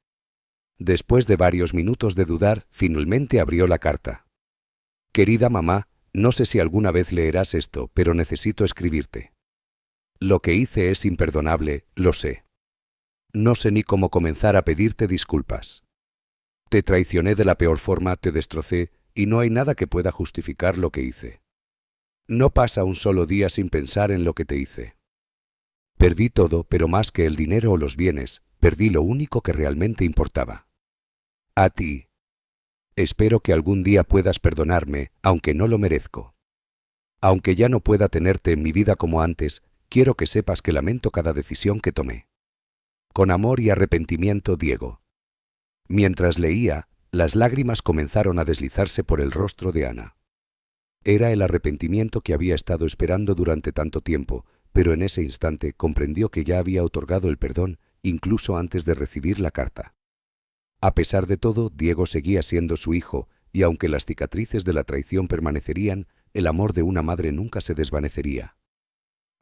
Después de varios minutos de dudar, finalmente abrió la carta. Querida mamá, no sé si alguna vez leerás esto, pero necesito escribirte. Lo que hice es imperdonable, lo sé. No sé ni cómo comenzar a pedirte disculpas. Te traicioné de la peor forma, te destrocé, y no hay nada que pueda justificar lo que hice. No pasa un solo día sin pensar en lo que te hice. Perdí todo, pero más que el dinero o los bienes, perdí lo único que realmente importaba. A ti. Espero que algún día puedas perdonarme, aunque no lo merezco. Aunque ya no pueda tenerte en mi vida como antes, quiero que sepas que lamento cada decisión que tomé. Con amor y arrepentimiento, Diego. Mientras leía, las lágrimas comenzaron a deslizarse por el rostro de Ana. Era el arrepentimiento que había estado esperando durante tanto tiempo, pero en ese instante comprendió que ya había otorgado el perdón, incluso antes de recibir la carta. A pesar de todo, Diego seguía siendo su hijo, y aunque las cicatrices de la traición permanecerían, el amor de una madre nunca se desvanecería.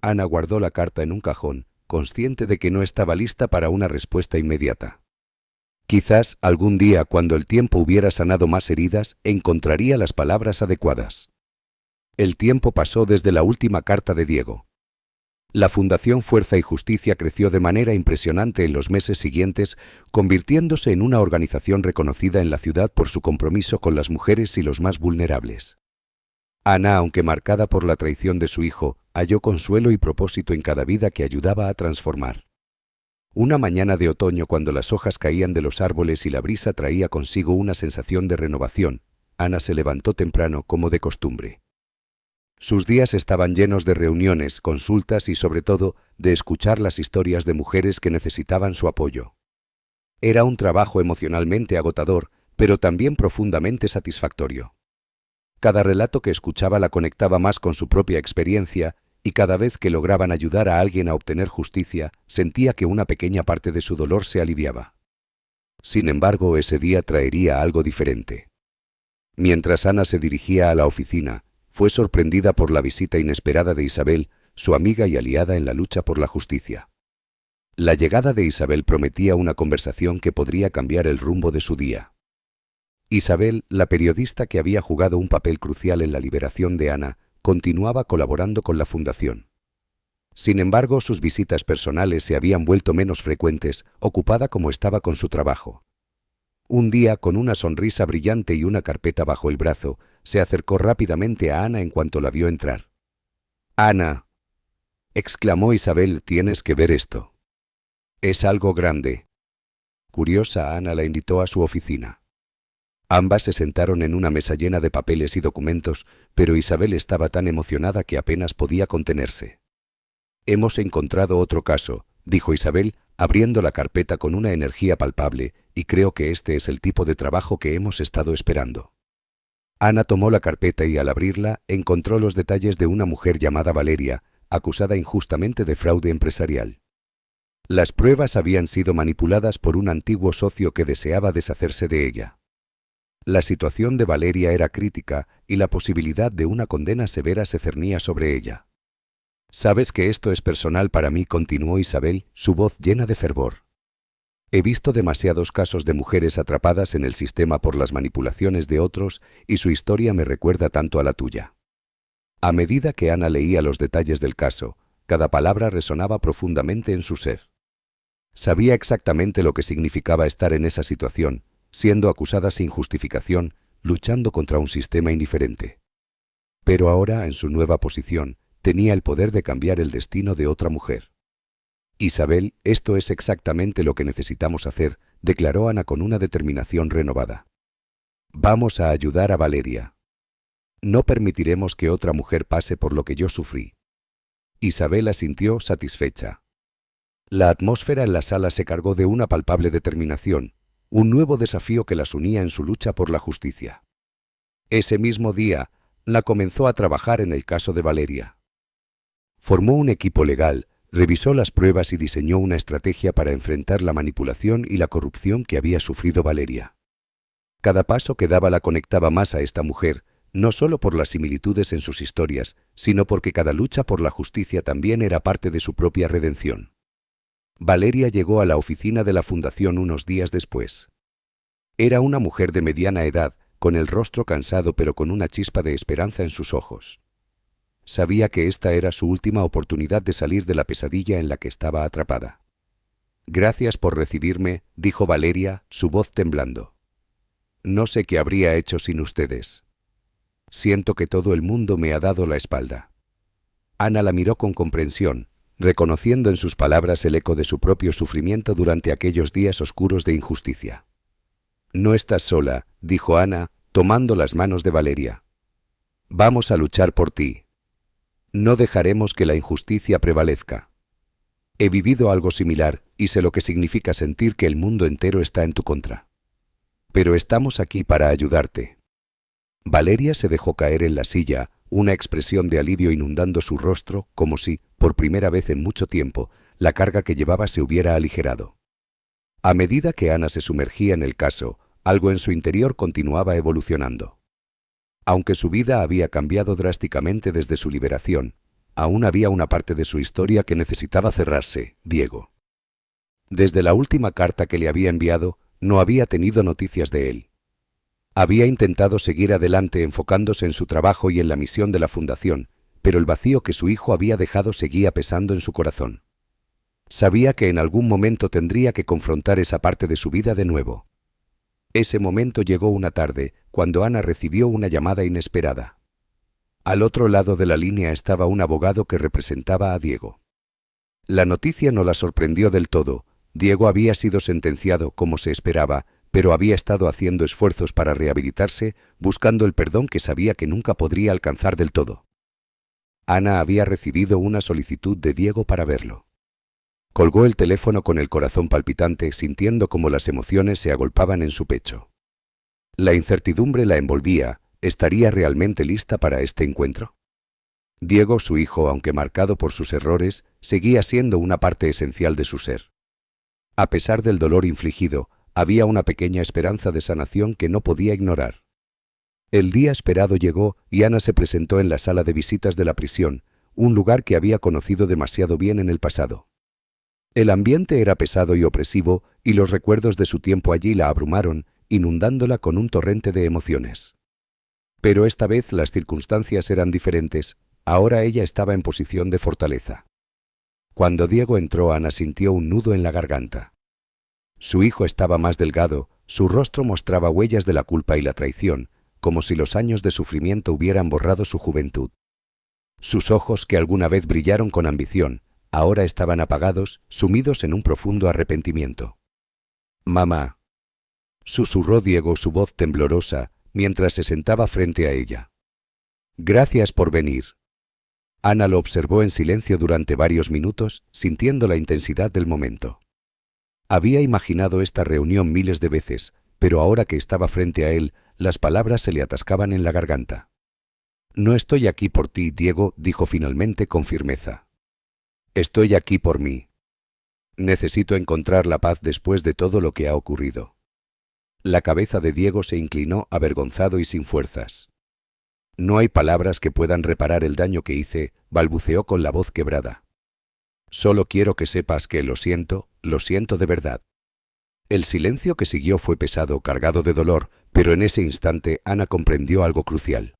Ana guardó la carta en un cajón, consciente de que no estaba lista para una respuesta inmediata. Quizás algún día, cuando el tiempo hubiera sanado más heridas, encontraría las palabras adecuadas. El tiempo pasó desde la última carta de Diego. La Fundación Fuerza y Justicia creció de manera impresionante en los meses siguientes, convirtiéndose en una organización reconocida en la ciudad por su compromiso con las mujeres y los más vulnerables. Ana, aunque marcada por la traición de su hijo, halló consuelo y propósito en cada vida que ayudaba a transformar. Una mañana de otoño, cuando las hojas caían de los árboles y la brisa traía consigo una sensación de renovación, Ana se levantó temprano como de costumbre. Sus días estaban llenos de reuniones, consultas y, sobre todo, de escuchar las historias de mujeres que necesitaban su apoyo. Era un trabajo emocionalmente agotador, pero también profundamente satisfactorio. Cada relato que escuchaba la conectaba más con su propia experiencia, y cada vez que lograban ayudar a alguien a obtener justicia, sentía que una pequeña parte de su dolor se aliviaba. Sin embargo, ese día traería algo diferente. Mientras Ana se dirigía a la oficina, fue sorprendida por la visita inesperada de Isabel, su amiga y aliada en la lucha por la justicia. La llegada de Isabel prometía una conversación que podría cambiar el rumbo de su día. Isabel, la periodista que había jugado un papel crucial en la liberación de Ana, continuaba colaborando con la fundación. Sin embargo, sus visitas personales se habían vuelto menos frecuentes, ocupada como estaba con su trabajo. Un día, con una sonrisa brillante y una carpeta bajo el brazo, se acercó rápidamente a Ana en cuanto la vio entrar. «Ana», exclamó Isabel, «tienes que ver esto. Es algo grande». Curiosa, Ana la invitó a su oficina. Ambas se sentaron en una mesa llena de papeles y documentos, pero Isabel estaba tan emocionada que apenas podía contenerse. «Hemos encontrado otro caso», dijo Isabel, abriendo la carpeta con una energía palpable, «y creo que este es el tipo de trabajo que hemos estado esperando». Ana tomó la carpeta y al abrirla encontró los detalles de una mujer llamada Valeria, acusada injustamente de fraude empresarial. Las pruebas habían sido manipuladas por un antiguo socio que deseaba deshacerse de ella. La situación de Valeria era crítica y la posibilidad de una condena severa se cernía sobre ella. «Sabes que esto es personal para mí», continuó Isabel, su voz llena de fervor. «He visto demasiados casos de mujeres atrapadas en el sistema por las manipulaciones de otros y su historia me recuerda tanto a la tuya». A medida que Ana leía los detalles del caso, cada palabra resonaba profundamente en su ser. Sabía exactamente lo que significaba estar en esa situación, siendo acusada sin justificación, luchando contra un sistema indiferente. Pero ahora, en su nueva posición, tenía el poder de cambiar el destino de otra mujer. «Isabel, esto es exactamente lo que necesitamos hacer», declaró Ana con una determinación renovada. «Vamos a ayudar a Valeria. No permitiremos que otra mujer pase por lo que yo sufrí». Isabel asintió satisfecha. La atmósfera en la sala se cargó de una palpable determinación, un nuevo desafío que las unía en su lucha por la justicia. Ese mismo día, Ana comenzó a trabajar en el caso de Valeria. Formó un equipo legal, Revisó las pruebas y diseñó una estrategia para enfrentar la manipulación y la corrupción que había sufrido Valeria. Cada paso que daba la conectaba más a esta mujer, no solo por las similitudes en sus historias, sino porque cada lucha por la justicia también era parte de su propia redención. Valeria llegó a la oficina de la fundación unos días después. Era una mujer de mediana edad, con el rostro cansado pero con una chispa de esperanza en sus ojos. Sabía que esta era su última oportunidad de salir de la pesadilla en la que estaba atrapada. «Gracias por recibirme», dijo Valeria, su voz temblando. «No sé qué habría hecho sin ustedes. Siento que todo el mundo me ha dado la espalda». Ana la miró con comprensión, reconociendo en sus palabras el eco de su propio sufrimiento durante aquellos días oscuros de injusticia. «No estás sola», dijo Ana, tomando las manos de Valeria. «Vamos a luchar por ti. No dejaremos que la injusticia prevalezca. He vivido algo similar y sé lo que significa sentir que el mundo entero está en tu contra. Pero estamos aquí para ayudarte». Valeria se dejó caer en la silla, una expresión de alivio inundando su rostro, como si, por primera vez en mucho tiempo, la carga que llevaba se hubiera aligerado. A medida que Ana se sumergía en el caso, algo en su interior continuaba evolucionando. Aunque su vida había cambiado drásticamente desde su liberación, aún había una parte de su historia que necesitaba cerrarse: Diego. Desde la última carta que le había enviado, no había tenido noticias de él. Había intentado seguir adelante enfocándose en su trabajo y en la misión de la fundación, pero el vacío que su hijo había dejado seguía pesando en su corazón. Sabía que en algún momento tendría que confrontar esa parte de su vida de nuevo. Ese momento llegó una tarde, cuando Ana recibió una llamada inesperada. Al otro lado de la línea estaba un abogado que representaba a Diego. La noticia no la sorprendió del todo. Diego había sido sentenciado como se esperaba, pero había estado haciendo esfuerzos para rehabilitarse, buscando el perdón que sabía que nunca podría alcanzar del todo. Ana había recibido una solicitud de Diego para verlo. Colgó el teléfono con el corazón palpitante, sintiendo cómo las emociones se agolpaban en su pecho. La incertidumbre la envolvía. ¿Estaría realmente lista para este encuentro? Diego, su hijo, aunque marcado por sus errores, seguía siendo una parte esencial de su ser. A pesar del dolor infligido, había una pequeña esperanza de sanación que no podía ignorar. El día esperado llegó y Ana se presentó en la sala de visitas de la prisión, un lugar que había conocido demasiado bien en el pasado. El ambiente era pesado y opresivo, y los recuerdos de su tiempo allí la abrumaron, inundándola con un torrente de emociones. Pero esta vez las circunstancias eran diferentes. Ahora ella estaba en posición de fortaleza. Cuando Diego entró, Ana sintió un nudo en la garganta. Su hijo estaba más delgado, su rostro mostraba huellas de la culpa y la traición, como si los años de sufrimiento hubieran borrado su juventud. Sus ojos, que alguna vez brillaron con ambición, ahora estaban apagados, sumidos en un profundo arrepentimiento. «Mamá», susurró Diego, su voz temblorosa, mientras se sentaba frente a ella. «Gracias por venir». Ana lo observó en silencio durante varios minutos, sintiendo la intensidad del momento. Había imaginado esta reunión miles de veces, pero ahora que estaba frente a él, las palabras se le atascaban en la garganta. «No estoy aquí por ti, Diego», dijo finalmente con firmeza. «Estoy aquí por mí. Necesito encontrar la paz después de todo lo que ha ocurrido». La cabeza de Diego se inclinó, avergonzado y sin fuerzas. «No hay palabras que puedan reparar el daño que hice», balbuceó con la voz quebrada. «Solo quiero que sepas que lo siento de verdad». El silencio que siguió fue pesado, cargado de dolor, pero en ese instante Ana comprendió algo crucial.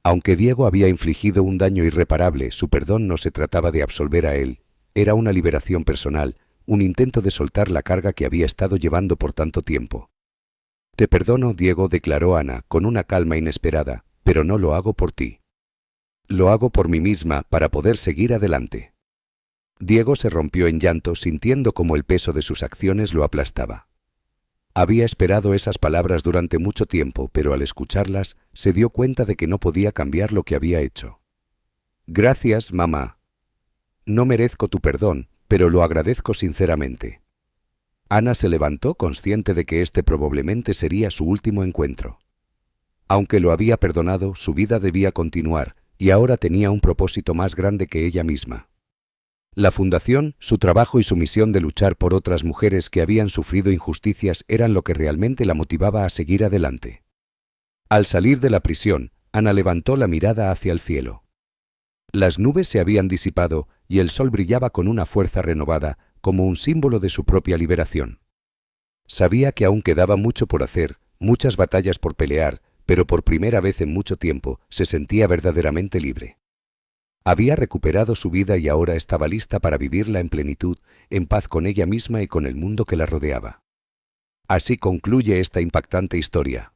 Aunque Diego había infligido un daño irreparable, su perdón no se trataba de absolver a él. Era una liberación personal, un intento de soltar la carga que había estado llevando por tanto tiempo. «Te perdono, Diego», declaró Ana, con una calma inesperada, «pero no lo hago por ti. Lo hago por mí misma, para poder seguir adelante». Diego se rompió en llanto, sintiendo cómo el peso de sus acciones lo aplastaba. Había esperado esas palabras durante mucho tiempo, pero al escucharlas se dio cuenta de que no podía cambiar lo que había hecho. «Gracias, mamá. No merezco tu perdón, pero lo agradezco sinceramente». Ana se levantó, consciente de que este probablemente sería su último encuentro. Aunque lo había perdonado, su vida debía continuar, y ahora tenía un propósito más grande que ella misma. La fundación, su trabajo y su misión de luchar por otras mujeres que habían sufrido injusticias eran lo que realmente la motivaba a seguir adelante. Al salir de la prisión, Ana levantó la mirada hacia el cielo. Las nubes se habían disipado y el sol brillaba con una fuerza renovada, como un símbolo de su propia liberación. Sabía que aún quedaba mucho por hacer, muchas batallas por pelear, pero por primera vez en mucho tiempo se sentía verdaderamente libre. Había recuperado su vida y ahora estaba lista para vivirla en plenitud, en paz con ella misma y con el mundo que la rodeaba. Así concluye esta impactante historia.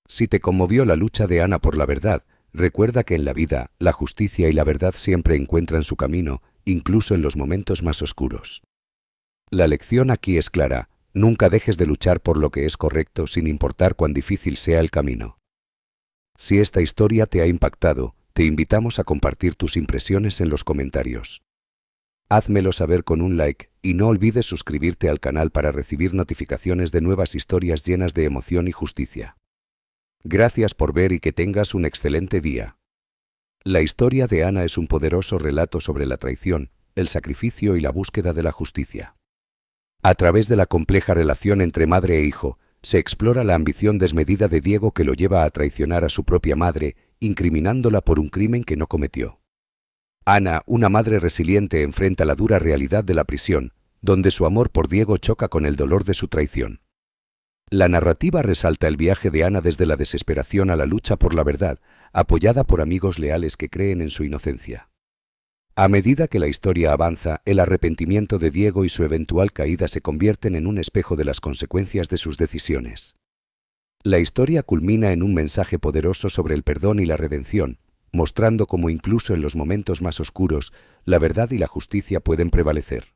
Si te conmovió la lucha de Ana por la verdad, recuerda que en la vida, la justicia y la verdad siempre encuentran su camino, incluso en los momentos más oscuros. La lección aquí es clara: nunca dejes de luchar por lo que es correcto sin importar cuán difícil sea el camino. Si esta historia te ha impactado, te invitamos a compartir tus impresiones en los comentarios. Házmelo saber con un like y no olvides suscribirte al canal para recibir notificaciones de nuevas historias llenas de emoción y justicia. Gracias por ver y que tengas un excelente día. La historia de Ana es un poderoso relato sobre la traición, el sacrificio y la búsqueda de la justicia. A través de la compleja relación entre madre e hijo, se explora la ambición desmedida de Diego que lo lleva a traicionar a su propia madre, incriminándola por un crimen que no cometió. Ana, una madre resiliente, enfrenta la dura realidad de la prisión, donde su amor por Diego choca con el dolor de su traición. La narrativa resalta el viaje de Ana desde la desesperación a la lucha por la verdad, apoyada por amigos leales que creen en su inocencia. A medida que la historia avanza, el arrepentimiento de Diego y su eventual caída se convierten en un espejo de las consecuencias de sus decisiones. La historia culmina en un mensaje poderoso sobre el perdón y la redención, mostrando cómo incluso en los momentos más oscuros, la verdad y la justicia pueden prevalecer.